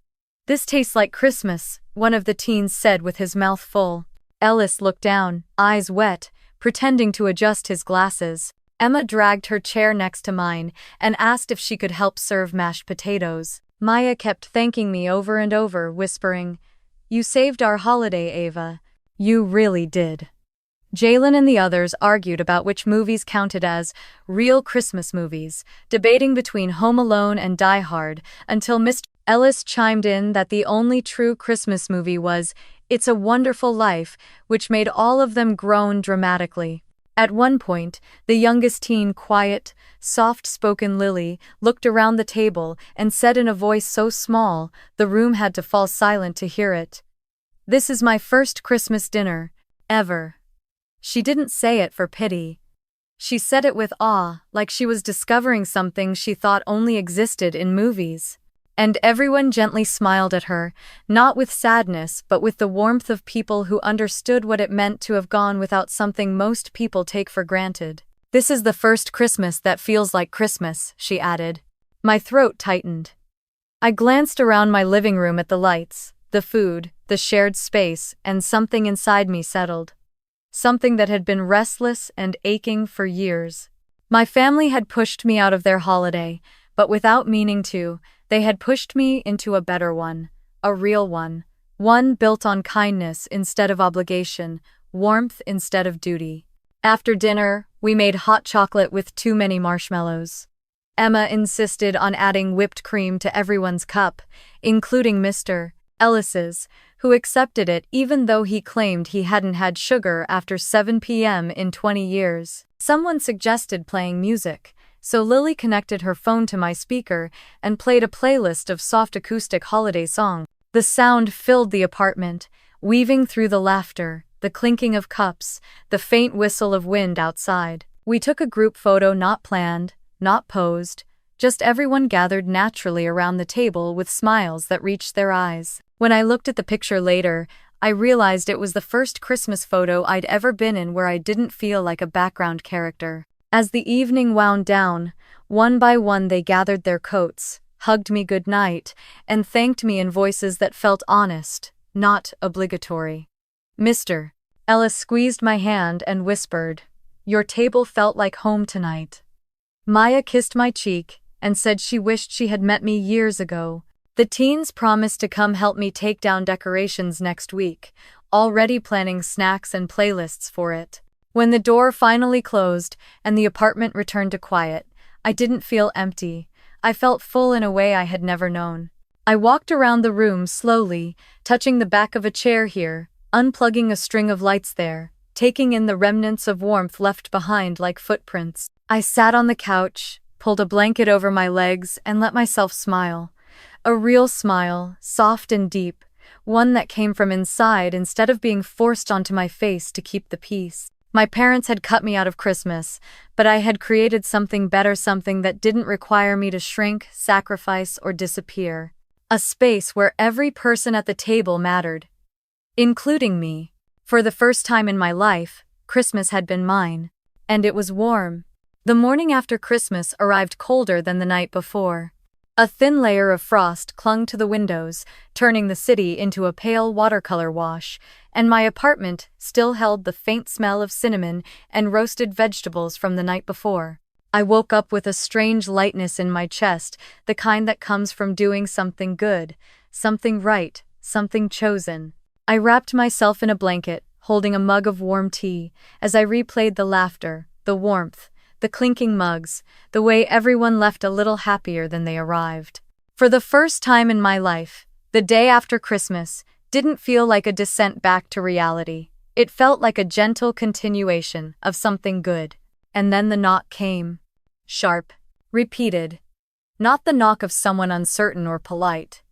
"This tastes like Christmas," one of the teens said with his mouth full. Ellis looked down, eyes wet, pretending to adjust his glasses. Emma dragged her chair next to mine and asked if she could help serve mashed potatoes. Maya kept thanking me over and over, whispering, "You saved our holiday, Ava. You really did." Jalen and the others argued about which movies counted as real Christmas movies, debating between Home Alone and Die Hard, until Mr. Ellis chimed in that the only true Christmas movie was It's a Wonderful Life, which made all of them groan dramatically. At one point, the youngest teen, quiet, soft-spoken Lily, looked around the table and said in a voice so small, the room had to fall silent to hear it, "This is my first Christmas dinner, ever." She didn't say it for pity. She said it with awe, like she was discovering something she thought only existed in movies. And everyone gently smiled at her, not with sadness but with the warmth of people who understood what it meant to have gone without something most people take for granted. This is the first Christmas that feels like Christmas, she added. My throat tightened. I glanced around my living room at the lights, the food, the shared space, and something inside me settled. Something that had been restless and aching for years. My family had pushed me out of their holiday, but without meaning to, they had pushed me into a better one, a real one. One built on kindness instead of obligation, warmth instead of duty. After dinner, we made hot chocolate with too many marshmallows. Emma insisted on adding whipped cream to everyone's cup, including Mr. Ellis's, who accepted it even though he claimed he hadn't had sugar after 7 p.m. in 20 years. Someone suggested playing music, so Lily connected her phone to my speaker and played a playlist of soft acoustic holiday songs. The sound filled the apartment, weaving through the laughter, the clinking of cups, the faint whistle of wind outside. We took a group photo, not planned, not posed, just everyone gathered naturally around the table with smiles that reached their eyes. When I looked at the picture later, I realized it was the first Christmas photo I'd ever been in where I didn't feel like a background character. As the evening wound down, one by one they gathered their coats, hugged me goodnight, and thanked me in voices that felt honest, not obligatory. Mr. Ellis squeezed my hand and whispered, "Your table felt like home tonight." Maya kissed my cheek and said she wished she had met me years ago. The teens promised to come help me take down decorations next week, already planning snacks and playlists for it. When the door finally closed and the apartment returned to quiet, I didn't feel empty. I felt full in a way I had never known. I walked around the room slowly, touching the back of a chair here, unplugging a string of lights there, taking in the remnants of warmth left behind like footprints. I sat on the couch, pulled a blanket over my legs, and let myself smile. A real smile, soft and deep, one that came from inside instead of being forced onto my face to keep the peace. My parents had cut me out of Christmas, but I had created something better, something that didn't require me to shrink, sacrifice, or disappear. A space where every person at the table mattered, including me. For the first time in my life, Christmas had been mine. And it was warm. The morning after Christmas arrived colder than the night before. A thin layer of frost clung to the windows, turning the city into a pale watercolor wash, and my apartment still held the faint smell of cinnamon and roasted vegetables from the night before. I woke up with a strange lightness in my chest, the kind that comes from doing something good, something right, something chosen. I wrapped myself in a blanket, holding a mug of warm tea, as I replayed the laughter, the warmth, the clinking mugs, the way everyone left a little happier than they arrived. For the first time in my life, the day after Christmas didn't feel like a descent back to reality. It felt like a gentle continuation of something good. And then the knock came. Sharp. Repeated. Not the knock of someone uncertain or polite.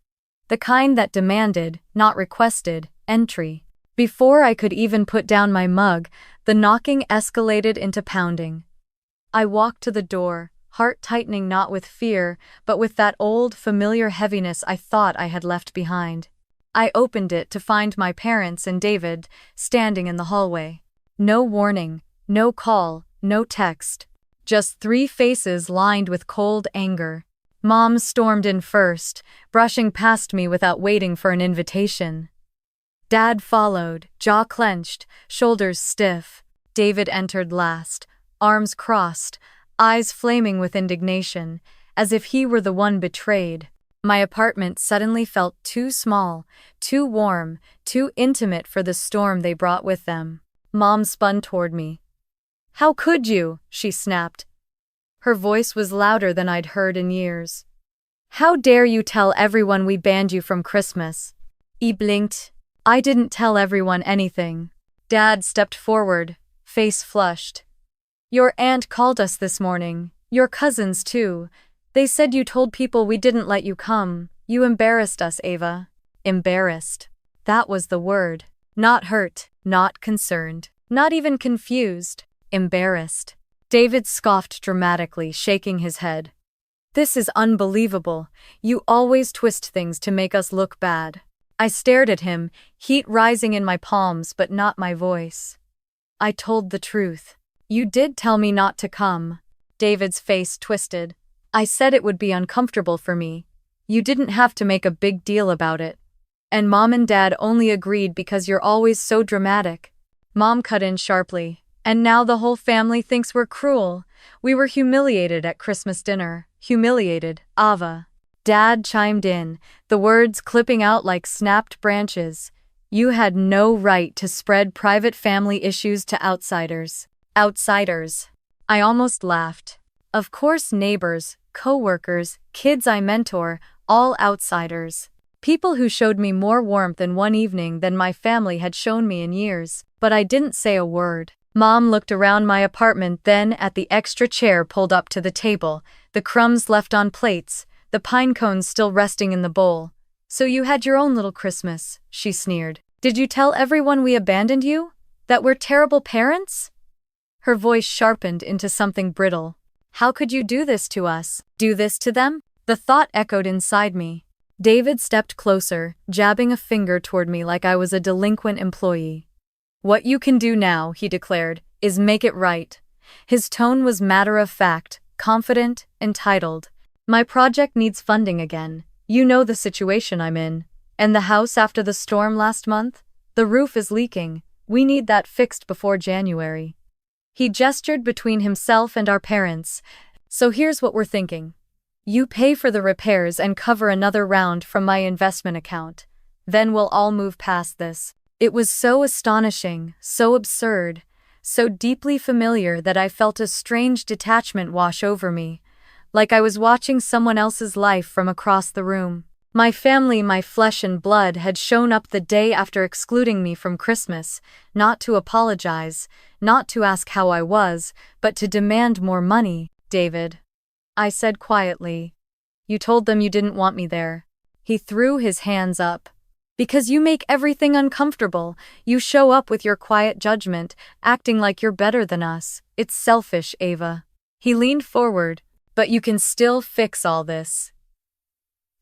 The kind that demanded, not requested, entry. Before I could even put down my mug, the knocking escalated into pounding. I walked to the door, heart tightening not with fear, but with that old, familiar heaviness I thought I had left behind. I opened it to find my parents and David standing in the hallway. No warning, no call, no text. Just 3 faces lined with cold anger. Mom stormed in first, brushing past me without waiting for an invitation. Dad followed, jaw clenched, shoulders stiff. David entered last, arms crossed, eyes flaming with indignation, as if he were the one betrayed. My apartment suddenly felt too small, too warm, too intimate for the storm they brought with them. Mom spun toward me. "How could you?" she snapped. Her voice was louder than I'd heard in years. "How dare you tell everyone we banned you from Christmas?" I blinked. "I didn't tell everyone anything." Dad stepped forward, face flushed. "Your aunt called us this morning. Your cousins, too. They said you told people we didn't let you come. You embarrassed us, Ava." Embarrassed. That was the word. Not hurt, not concerned, not even confused. Embarrassed. David scoffed dramatically, shaking his head. "This is unbelievable. You always twist things to make us look bad." I stared at him, heat rising in my palms but not my voice. "I told the truth. You did tell me not to come. David's face twisted. I said it would be uncomfortable for me. You didn't have to make a big deal about it. And Mom and Dad only agreed because you're always so dramatic. Mom cut in sharply. And now the whole family thinks we're cruel. We were humiliated at Christmas dinner. Humiliated, Ava. Dad chimed in, the words clipping out like snapped branches. You had no right to spread private family issues to outsiders. Outsiders. I almost laughed. Of course, neighbors, co-workers, kids I mentor, all outsiders. People who showed me more warmth in one evening than my family had shown me in years. But I didn't say a word. Mom looked around my apartment, then at the extra chair pulled up to the table, the crumbs left on plates, the pine cones still resting in the bowl. So you had your own little Christmas, she sneered. Did you tell everyone we abandoned you? That we're terrible parents? Her voice sharpened into something brittle. How could you do this to us? Do this to them? The thought echoed inside me. David stepped closer, jabbing a finger toward me like I was a delinquent employee. What you can do now, he declared, is make it right. His tone was matter-of-fact, confident, entitled. My project needs funding again. You know the situation I'm in. And the house after the storm last month? The roof is leaking. We need that fixed before January. He gestured between himself and our parents. So here's what we're thinking. You pay for the repairs and cover another round from my investment account. Then we'll all move past this. It was so astonishing, so absurd, so deeply familiar that I felt a strange detachment wash over me, like I was watching someone else's life from across the room. My family, my flesh and blood, had shown up the day after excluding me from Christmas, not to apologize, not to ask how I was, but to demand more money. David, I said quietly. You told them you didn't want me there. He threw his hands up. Because you make everything uncomfortable. You show up with your quiet judgment, acting like you're better than us. It's selfish, Ava. He leaned forward. But you can still fix all this.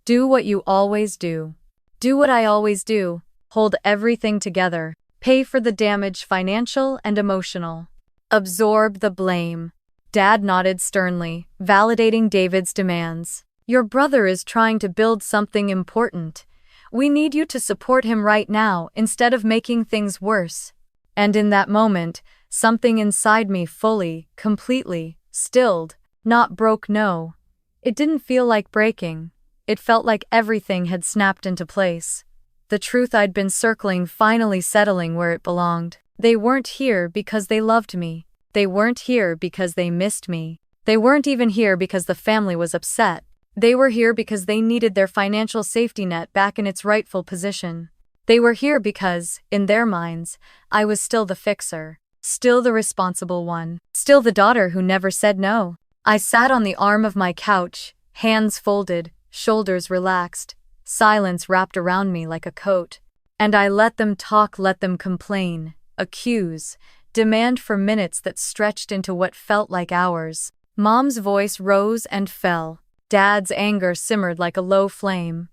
Do what you always do. Do what I always do. Hold everything together. Pay for the damage, financial and emotional. Absorb the blame. Dad nodded sternly, validating David's demands. Your brother is trying to build something important. We need you to support him right now instead of making things worse. And in that moment, something inside me fully, completely, stilled. Not broke, no. It didn't feel like breaking. It felt like everything had snapped into place. The truth I'd been circling finally settling where it belonged. They weren't here because they loved me. They weren't here because they missed me. They weren't even here because the family was upset. They were here because they needed their financial safety net back in its rightful position. They were here because, in their minds, I was still the fixer, still the responsible one, still the daughter who never said no. I sat on the arm of my couch, hands folded, shoulders relaxed, silence wrapped around me like a coat. And I let them talk, let them complain, accuse, demand for minutes that stretched into what felt like hours. Mom's voice rose and fell. Dad's anger simmered like a low flame.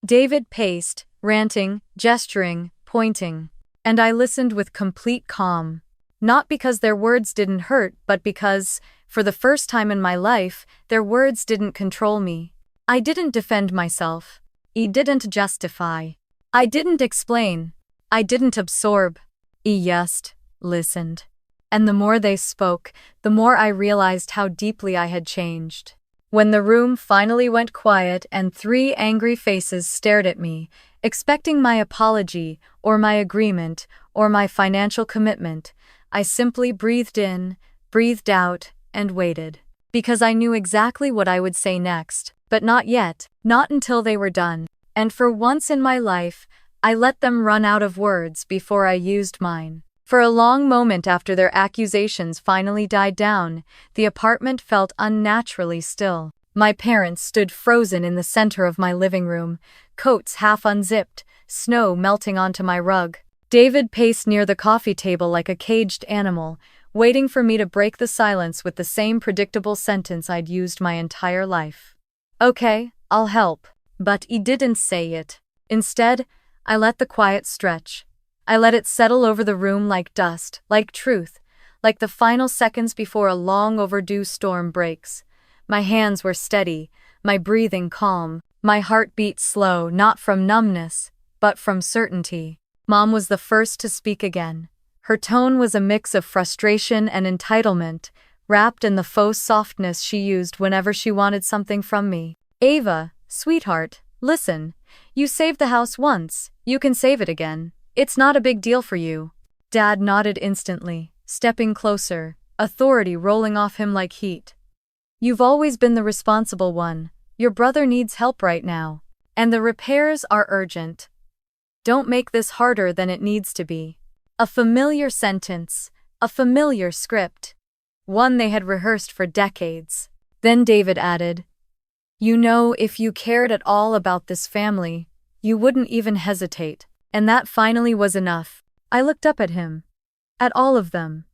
David paced, ranting, gesturing, pointing. And I listened with complete calm. Not because their words didn't hurt, but because, for the first time in my life, their words didn't control me. I didn't defend myself. I didn't justify. I didn't explain. I didn't absorb. I just listened. And the more they spoke, the more I realized how deeply I had changed. When the room finally went quiet and 3 angry faces stared at me, expecting my apology, or my agreement, or my financial commitment, I simply breathed in, breathed out, and waited. Because I knew exactly what I would say next, but not yet, not until they were done. And for once in my life, I let them run out of words before I used mine. For a long moment after their accusations finally died down, the apartment felt unnaturally still. My parents stood frozen in the center of my living room, coats half unzipped, snow melting onto my rug. David paced near the coffee table like a caged animal, waiting for me to break the silence with the same predictable sentence I'd used my entire life. Okay, I'll help. But he didn't say it. Instead, I let the quiet stretch. I let it settle over the room like dust, like truth, like the final seconds before a long overdue storm breaks. My hands were steady, my breathing calm, my heart beat slow, not from numbness, but from certainty. Mom was the first to speak again. Her tone was a mix of frustration and entitlement, wrapped in the faux softness she used whenever she wanted something from me. "Ava, sweetheart, listen. You saved the house once, you can save it again. It's not a big deal for you." Dad nodded instantly, stepping closer, authority rolling off him like heat. "You've always been the responsible one. Your brother needs help right now. And the repairs are urgent. Don't make this harder than it needs to be." A familiar sentence, a familiar script. One they had rehearsed for decades. Then David added, "You know, if you cared at all about this family, you wouldn't even hesitate." And that finally was enough. I looked up at him. At all of them.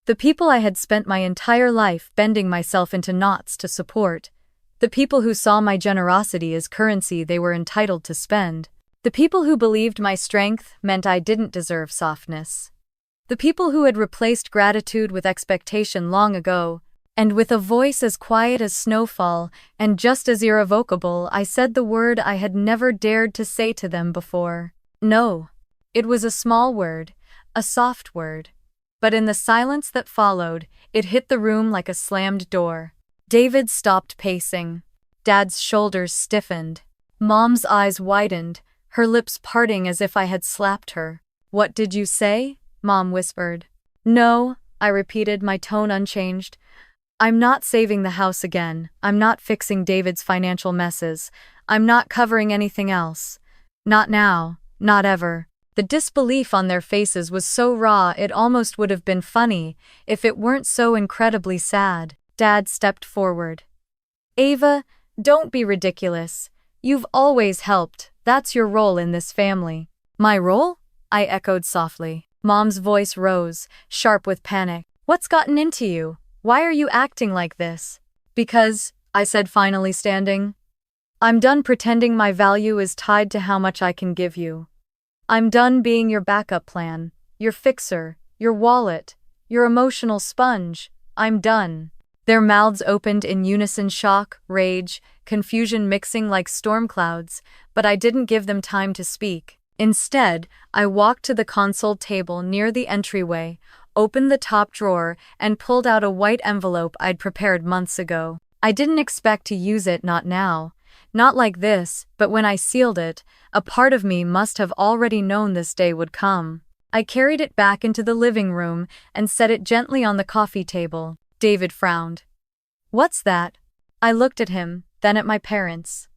The people I had spent my entire life bending myself into knots to support. The people who saw my generosity as currency they were entitled to spend. The people who believed my strength meant I didn't deserve softness. The people who had replaced gratitude with expectation long ago. And with a voice as quiet as snowfall and just as irrevocable, I said the word I had never dared to say to them before. No. It was a small word, a soft word. But in the silence that followed, it hit the room like a slammed door. David stopped pacing. Dad's shoulders stiffened. Mom's eyes widened, her lips parting as if I had slapped her. "What did you say?" Mom whispered. "No," I repeated, my tone unchanged. "I'm not saving the house again. I'm not fixing David's financial messes. I'm not covering anything else. Not now, not ever." The disbelief on their faces was so raw it almost would have been funny if it weren't so incredibly sad. Dad stepped forward. "Ava, don't be ridiculous. You've always helped. That's your role in this family." "My role?" I echoed softly. Mom's voice rose, sharp with panic. "What's gotten into you? Why are you acting like this?" "Because," I said, finally standing, "I'm done pretending my value is tied to how much I can give you. I'm done being your backup plan, your fixer, your wallet, your emotional sponge. I'm done." Their mouths opened in unison, shock, rage, confusion mixing like storm clouds, but I didn't give them time to speak. Instead, I walked to the console table near the entryway, opened the top drawer, and pulled out a white envelope I'd prepared months ago. I didn't expect to use it, not now. Not like this, but when I sealed it, a part of me must have already known this day would come. I carried it back into the living room and set it gently on the coffee table. David frowned. "What's that?" I looked at him, then at my parents.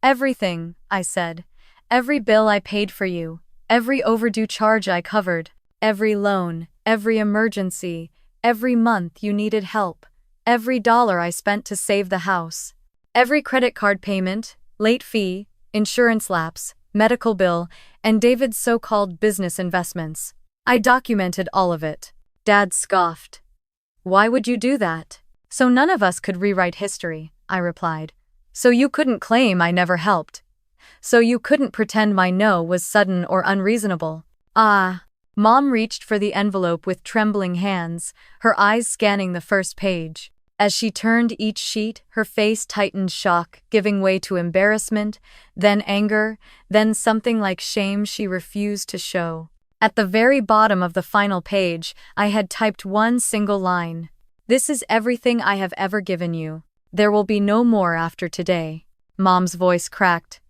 "Everything," I said. "Every bill I paid for you, every overdue charge I covered, every loan, every emergency, every month you needed help, every dollar I spent to save the house, every credit card payment, late fee, insurance lapse, medical bill, and David's so-called business investments. I documented all of it." Dad scoffed. "Why would you do that?" "So none of us could rewrite history," I replied. "So you couldn't claim I never helped. So you couldn't pretend my no was sudden or unreasonable." "Ah." Mom reached for the envelope with trembling hands, her eyes scanning the first page. As she turned each sheet, her face tightened, shock giving way to embarrassment, then anger, then something like shame she refused to show. At the very bottom of the final page, I had typed one single line. "This is everything I have ever given you. There will be no more after today." Mom's voice cracked.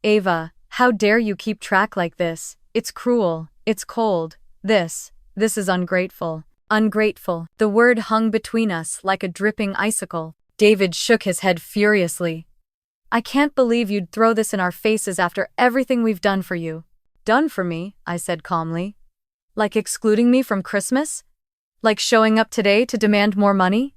"Ava, how dare you keep track like this? It's cruel. It's cold. This is ungrateful. Ungrateful." The word hung between us like a dripping icicle. David shook his head furiously. "I can't believe you'd throw this in our faces after everything we've done for you." "Done for me," I said calmly. "Like excluding me from Christmas? Like showing up today to demand more money?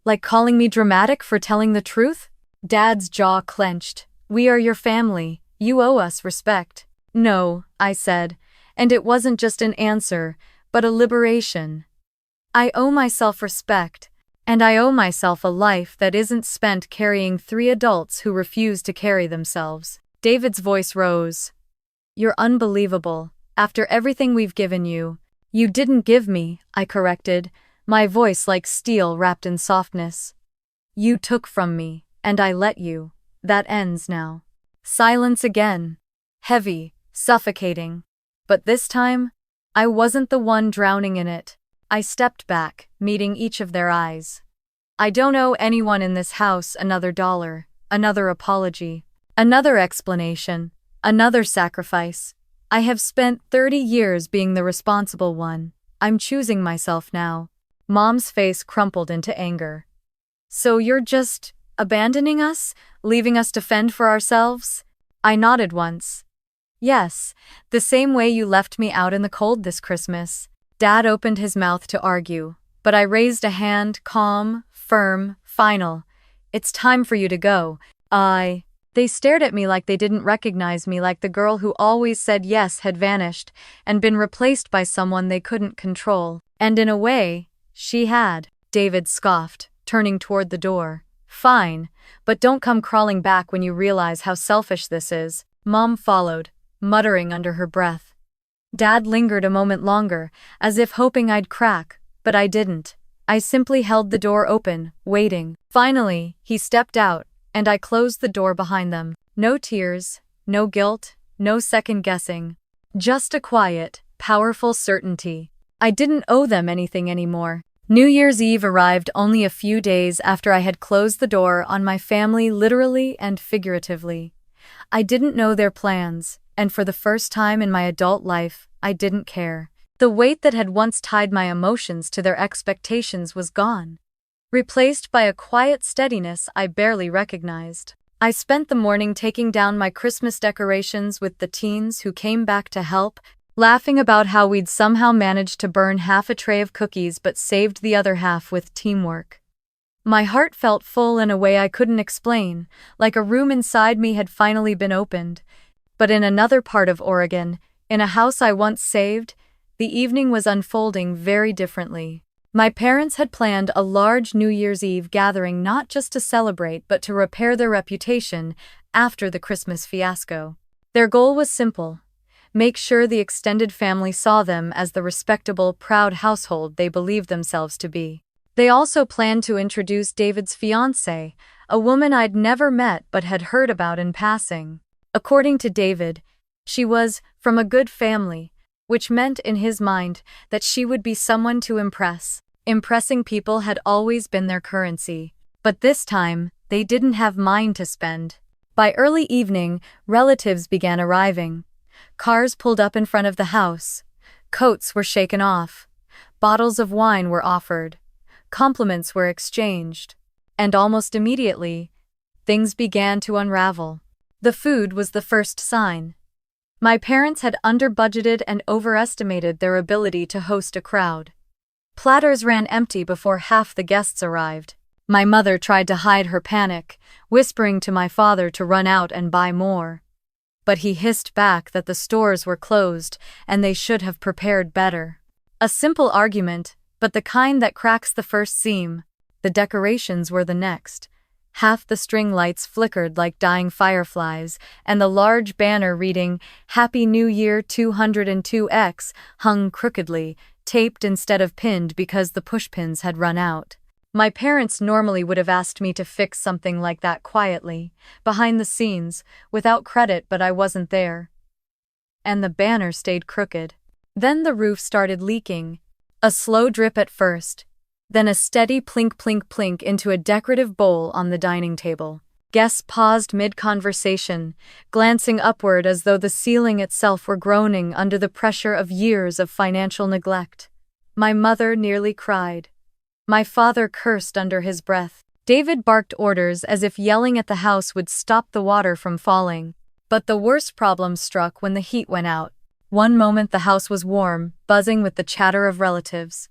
Like calling me dramatic for telling the truth?" Dad's jaw clenched. "We are your family. You owe us respect." "No," I said, and it wasn't just an answer, but a liberation. I owe myself respect, and I owe myself a life that isn't spent carrying 3 adults who refuse to carry themselves. David's voice rose. "You're unbelievable. After everything we've given you." "You didn't give me," I corrected, my voice like steel wrapped in softness. You took from me, and I let you. That ends now. Silence again. Heavy, suffocating. But this time, I wasn't the one drowning in it. I stepped back, meeting each of their eyes. I don't owe anyone in this house another dollar, another apology, another explanation, another sacrifice. I have spent 30 years being the responsible one. I'm choosing myself now. Mom's face crumpled into anger. So you're just abandoning us? Leaving us to fend for ourselves? I nodded once. Yes, the same way you left me out in the cold this Christmas. Dad opened his mouth to argue, but I raised a hand, calm, firm, final. It's time for you to go. They stared at me like they didn't recognize me, like the girl who always said yes had vanished and been replaced by someone they couldn't control. And in a way, she had. David scoffed, turning toward the door. Fine, but don't come crawling back when you realize how selfish this is. Mom followed, muttering under her breath. Dad lingered a moment longer, as if hoping I'd crack, but I didn't. I simply held the door open, waiting. Finally, he stepped out, and I closed the door behind them. No tears, no guilt, no second guessing. Just a quiet, powerful certainty. I didn't owe them anything anymore. New Year's Eve arrived only a few days after I had closed the door on my family literally and figuratively. I didn't know their plans, and for the first time in my adult life, I didn't care. The weight that had once tied my emotions to their expectations was gone, replaced by a quiet steadiness I barely recognized. I spent the morning taking down my Christmas decorations with the teens who came back to help, laughing about how we'd somehow managed to burn half a tray of cookies but saved the other half with teamwork. My heart felt full in a way I couldn't explain, like a room inside me had finally been opened. But in another part of Oregon, in a house I once saved, the evening was unfolding very differently. My parents had planned a large New Year's Eve gathering not just to celebrate but to repair their reputation after the Christmas fiasco. Their goal was simple: make sure the extended family saw them as the respectable, proud household they believed themselves to be. They also planned to introduce David's fiancée, a woman I'd never met but had heard about in passing. According to David, she was from a good family, which meant in his mind that she would be someone to impress. Impressing people had always been their currency, but this time, they didn't have mine to spend. By early evening, relatives began arriving. Cars pulled up in front of the house. Coats were shaken off. Bottles of wine were offered. Compliments were exchanged. And almost immediately, things began to unravel. The food was the first sign. My parents had under-budgeted and overestimated their ability to host a crowd. Platters ran empty before half the guests arrived. My mother tried to hide her panic, whispering to my father to run out and buy more. But he hissed back that the stores were closed and they should have prepared better. A simple argument, but the kind that cracks the first seam. The decorations were the next. Half the string lights flickered like dying fireflies, and the large banner reading Happy New Year 202X hung crookedly, taped instead of pinned because the pushpins had run out. My parents normally would have asked me to fix something like that quietly, behind the scenes, without credit, but I wasn't there. And the banner stayed crooked. Then the roof started leaking. A slow drip at first, then a steady plink plink plink into a decorative bowl on the dining table. Guests paused mid-conversation, glancing upward as though the ceiling itself were groaning under the pressure of years of financial neglect. My mother nearly cried. My father cursed under his breath. David barked orders as if yelling at the house would stop the water from falling. But the worst problem struck when the heat went out. One moment the house was warm, buzzing with the chatter of relatives.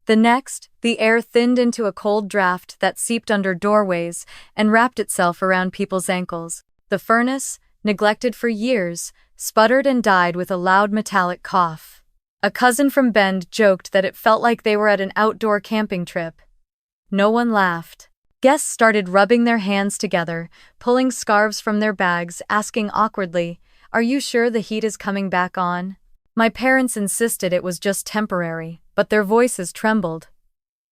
The next, the air thinned into a cold draft that seeped under doorways and wrapped itself around people's ankles. The furnace, neglected for years, sputtered and died with a loud metallic cough. A cousin from Bend joked that it felt like they were at an outdoor camping trip. No one laughed. Guests started rubbing their hands together, pulling scarves from their bags, asking awkwardly, "Are you sure the heat is coming back on?" My parents insisted it was just temporary, but their voices trembled.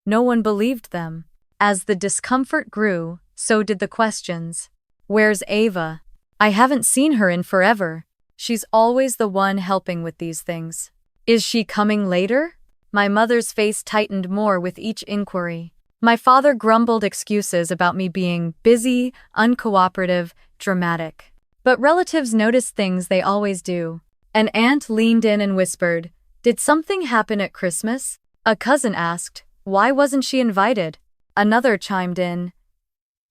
No one believed them. As the discomfort grew, so did the questions. Where's Ava? I haven't seen her in forever. She's always the one helping with these things. Is she coming later? My mother's face tightened more with each inquiry. My father grumbled excuses about me being busy, uncooperative, dramatic. But relatives notice things they always do. An aunt leaned in and whispered, "Did something happen at Christmas?" A cousin asked, "Why wasn't she invited?" Another chimed in,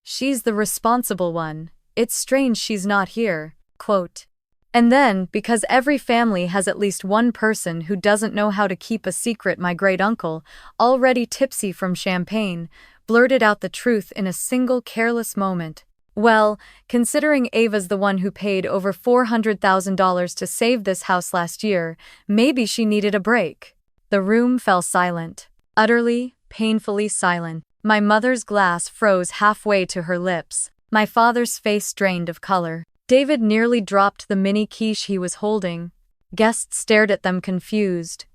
"She's the responsible one. It's strange she's not here." Quote. And then, because every family has at least one person who doesn't know how to keep a secret, my great-uncle, already tipsy from champagne, blurted out the truth in a single careless moment. Well, considering Ava's the one who paid over $400,000 to save this house last year, maybe she needed a break. The room fell silent. Utterly, painfully silent. My mother's glass froze halfway to her lips. My father's face drained of color. David nearly dropped the mini quiche he was holding. Guests stared at them confused,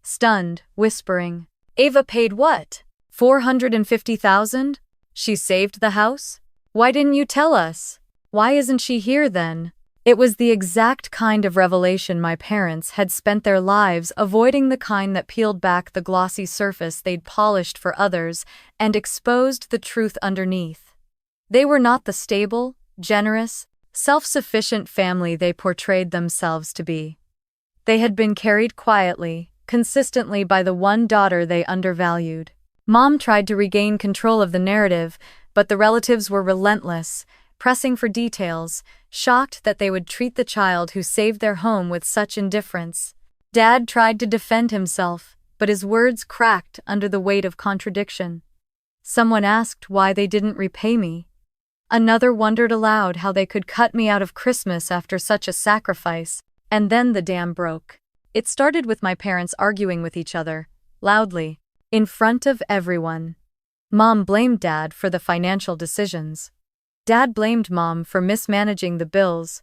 stunned, whispering, "Ava paid what? $450,000? She saved the house? Why didn't you tell us? Why isn't she here then?" It was the exact kind of revelation my parents had spent their lives avoiding, the kind that peeled back the glossy surface they'd polished for others and exposed the truth underneath. They were not the stable, generous, self-sufficient family they portrayed themselves to be. They had been carried quietly, consistently by the one daughter they undervalued. Mom tried to regain control of the narrative, but the relatives were relentless, pressing for details, shocked that they would treat the child who saved their home with such indifference. Dad tried to defend himself, but his words cracked under the weight of contradiction. Someone asked why they didn't repay me. Another wondered aloud how they could cut me out of Christmas after such a sacrifice, and then the dam broke. It started with my parents arguing with each other, loudly, in front of everyone. Mom blamed Dad for the financial decisions. Dad blamed Mom for mismanaging the bills.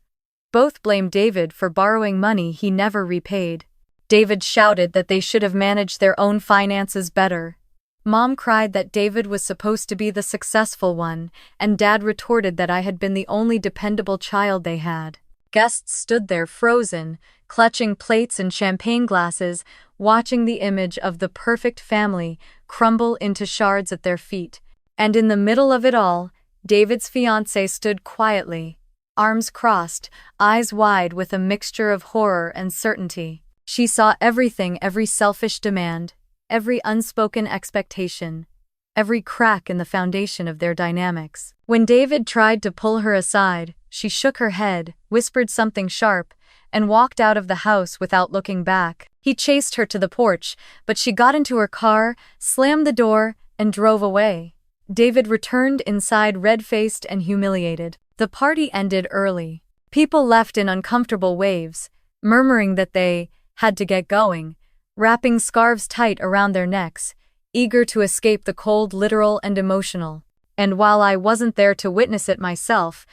Both blamed David for borrowing money he never repaid. David shouted that they should have managed their own finances better. Mom cried that David was supposed to be the successful one, and Dad retorted that I had been the only dependable child they had. Guests stood there frozen, clutching plates and champagne glasses, watching the image of the perfect family crumble into shards at their feet. And in the middle of it all, David's fiancée stood quietly, arms crossed, eyes wide with a mixture of horror and certainty. She saw everything, every selfish demand, every unspoken expectation, every crack in the foundation of their dynamics. When David tried to pull her aside, she shook her head, whispered something sharp, and walked out of the house without looking back. He chased her to the porch, but she got into her car, slammed the door, and drove away. David returned inside red-faced and humiliated. The party ended early. People left in uncomfortable waves, murmuring that they had to get going, wrapping scarves tight around their necks, eager to escape the cold, literal and emotional. And while I wasn't there to witness it myself,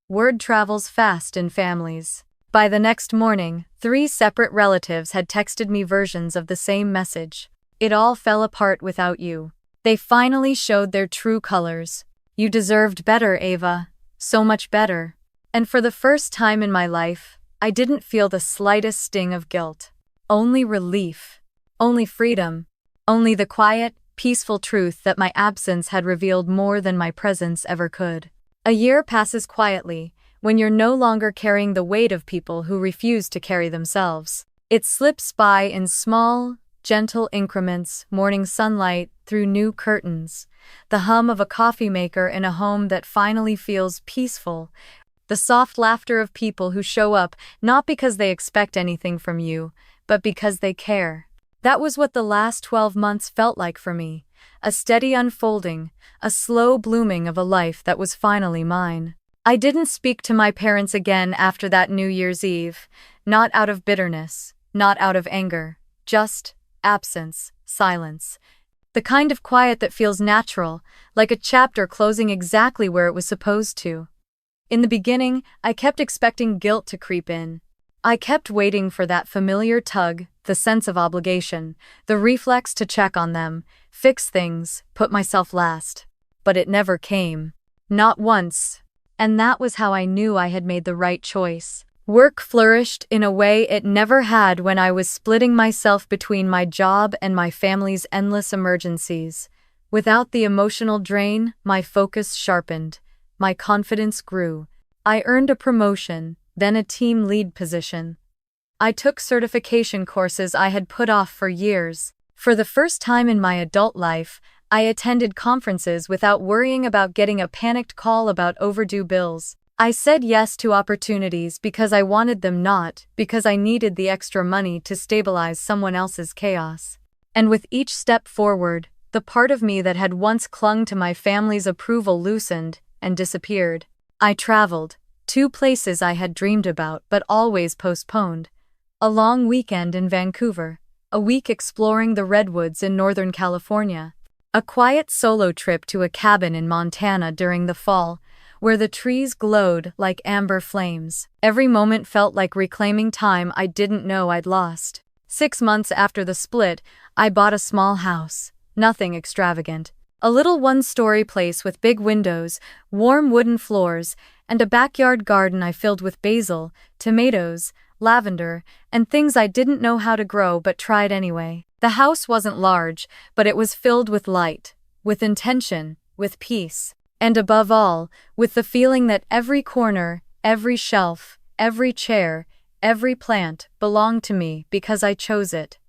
word travels fast in families. By the next morning, 3 separate relatives had texted me versions of the same message. "It all fell apart without you. They finally showed their true colors. You deserved better, Ava. So much better." And for the first time in my life, I didn't feel the slightest sting of guilt. Only relief. Only freedom. Only the quiet, peaceful truth that my absence had revealed more than my presence ever could. A year passes quietly, when you're no longer carrying the weight of people who refuse to carry themselves. It slips by in small, gentle increments, morning sunlight through new curtains, the hum of a coffee maker in a home that finally feels peaceful, the soft laughter of people who show up not because they expect anything from you, but because they care. That was what the last 12 months felt like for me, a steady unfolding, a slow blooming of a life that was finally mine. I didn't speak to my parents again after that New Year's Eve, not out of bitterness, not out of anger, just absence, silence. The kind of quiet that feels natural, like a chapter closing exactly where it was supposed to. In the beginning, I kept expecting guilt to creep in. I kept waiting for that familiar tug, the sense of obligation, the reflex to check on them, fix things, put myself last. But it never came. Not once. And that was how I knew I had made the right choice. Work flourished in a way it never had when I was splitting myself between my job and my family's endless emergencies. Without the emotional drain, my focus sharpened. My confidence grew. I earned a promotion, then a team lead position. I took certification courses I had put off for years. For the first time in my adult life, I attended conferences without worrying about getting a panicked call about overdue bills. I said yes to opportunities because I wanted them, not because I needed the extra money to stabilize someone else's chaos. And with each step forward, the part of me that had once clung to my family's approval loosened and disappeared. I traveled, 2 places I had dreamed about but always postponed. A long weekend in Vancouver, a week exploring the redwoods in Northern California, a quiet solo trip to a cabin in Montana during the fall, where the trees glowed like amber flames. Every moment felt like reclaiming time I didn't know I'd lost. 6 months after the split, I bought a small house. Nothing extravagant. A little one-story place with big windows, warm wooden floors, and a backyard garden I filled with basil, tomatoes, lavender, and things I didn't know how to grow but tried anyway. The house wasn't large, but it was filled with light, with intention, with peace. And above all, with the feeling that every corner, every shelf, every chair, every plant belonged to me because I chose it.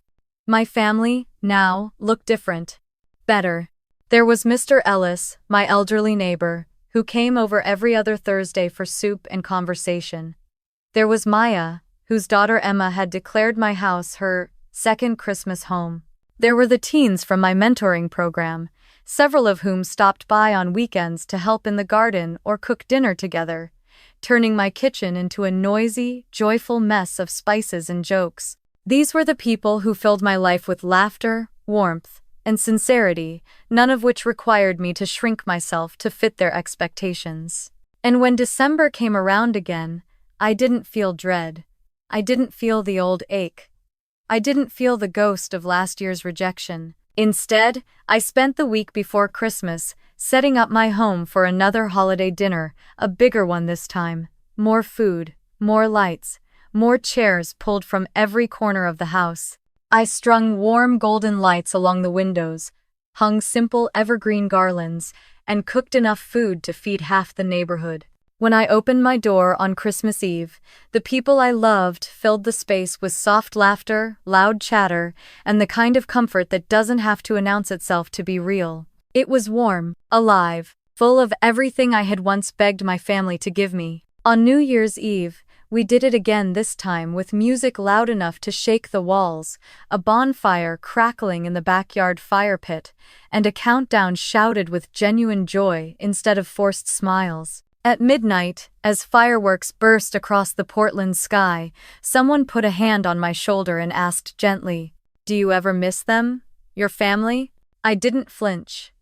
My family, now, looked different. Better. There was Mr. Ellis, my elderly neighbor, who came over every other Thursday for soup and conversation. There was Maya, whose daughter Emma had declared my house her second Christmas home. There were the teens from my mentoring program, several of whom stopped by on weekends to help in the garden or cook dinner together, turning my kitchen into a noisy, joyful mess of spices and jokes. These were the people who filled my life with laughter, warmth, and sincerity, none of which required me to shrink myself to fit their expectations. And when December came around again, I didn't feel dread. I didn't feel the old ache. I didn't feel the ghost of last year's rejection. Instead, I spent the week before Christmas setting up my home for another holiday dinner, a bigger one this time. More food, more lights, more chairs pulled from every corner of the house. I strung warm golden lights along the windows, hung simple evergreen garlands, and cooked enough food to feed half the neighborhood. When I opened my door on Christmas Eve, the people I loved filled the space with soft laughter, loud chatter, and the kind of comfort that doesn't have to announce itself to be real. It was warm, alive, full of everything I had once begged my family to give me. On New Year's Eve, we did it again, this time with music loud enough to shake the walls, a bonfire crackling in the backyard fire pit, and a countdown shouted with genuine joy instead of forced smiles. At midnight, as fireworks burst across the Portland sky, someone put a hand on my shoulder and asked gently, "Do you ever miss them? Your family?" I didn't flinch.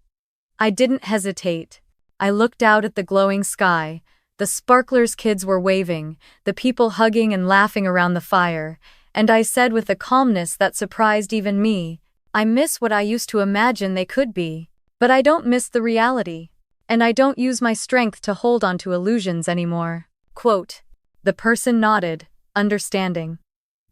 I didn't hesitate. I looked out at the glowing sky. The sparklers kids were waving, the people hugging and laughing around the fire, and I said with a calmness that surprised even me, "I miss what I used to imagine they could be. But I don't miss the reality. And I don't use my strength to hold on to illusions anymore." Quote. The person nodded, understanding.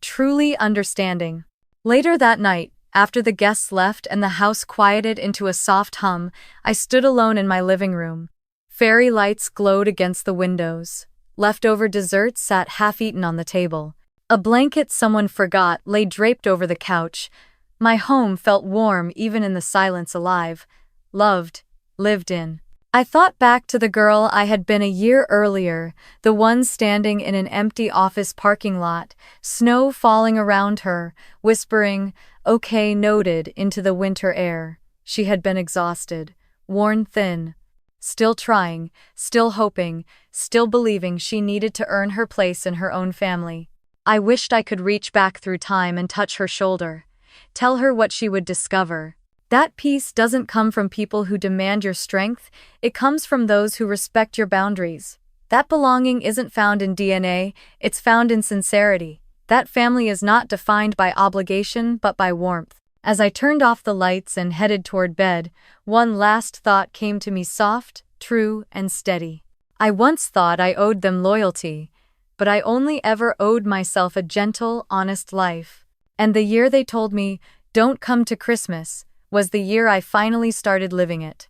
Truly understanding. Later that night, after the guests left and the house quieted into a soft hum, I stood alone in my living room. Fairy lights glowed against the windows. Leftover desserts sat half-eaten on the table. A blanket someone forgot lay draped over the couch. My home felt warm even in the silence, alive, loved, lived in. I thought back to the girl I had been a year earlier, the one standing in an empty office parking lot, snow falling around her, whispering, "Okay, noted," into the winter air. She had been exhausted, worn thin. Still trying, still hoping, still believing she needed to earn her place in her own family. I wished I could reach back through time and touch her shoulder, tell her what she would discover. That peace doesn't come from people who demand your strength, it comes from those who respect your boundaries. That belonging isn't found in DNA, it's found in sincerity. That family is not defined by obligation but by warmth. As I turned off the lights and headed toward bed, one last thought came to me, soft, true, and steady. I once thought I owed them loyalty, but I only ever owed myself a gentle, honest life. And the year they told me, "Don't come to Christmas," was the year I finally started living it.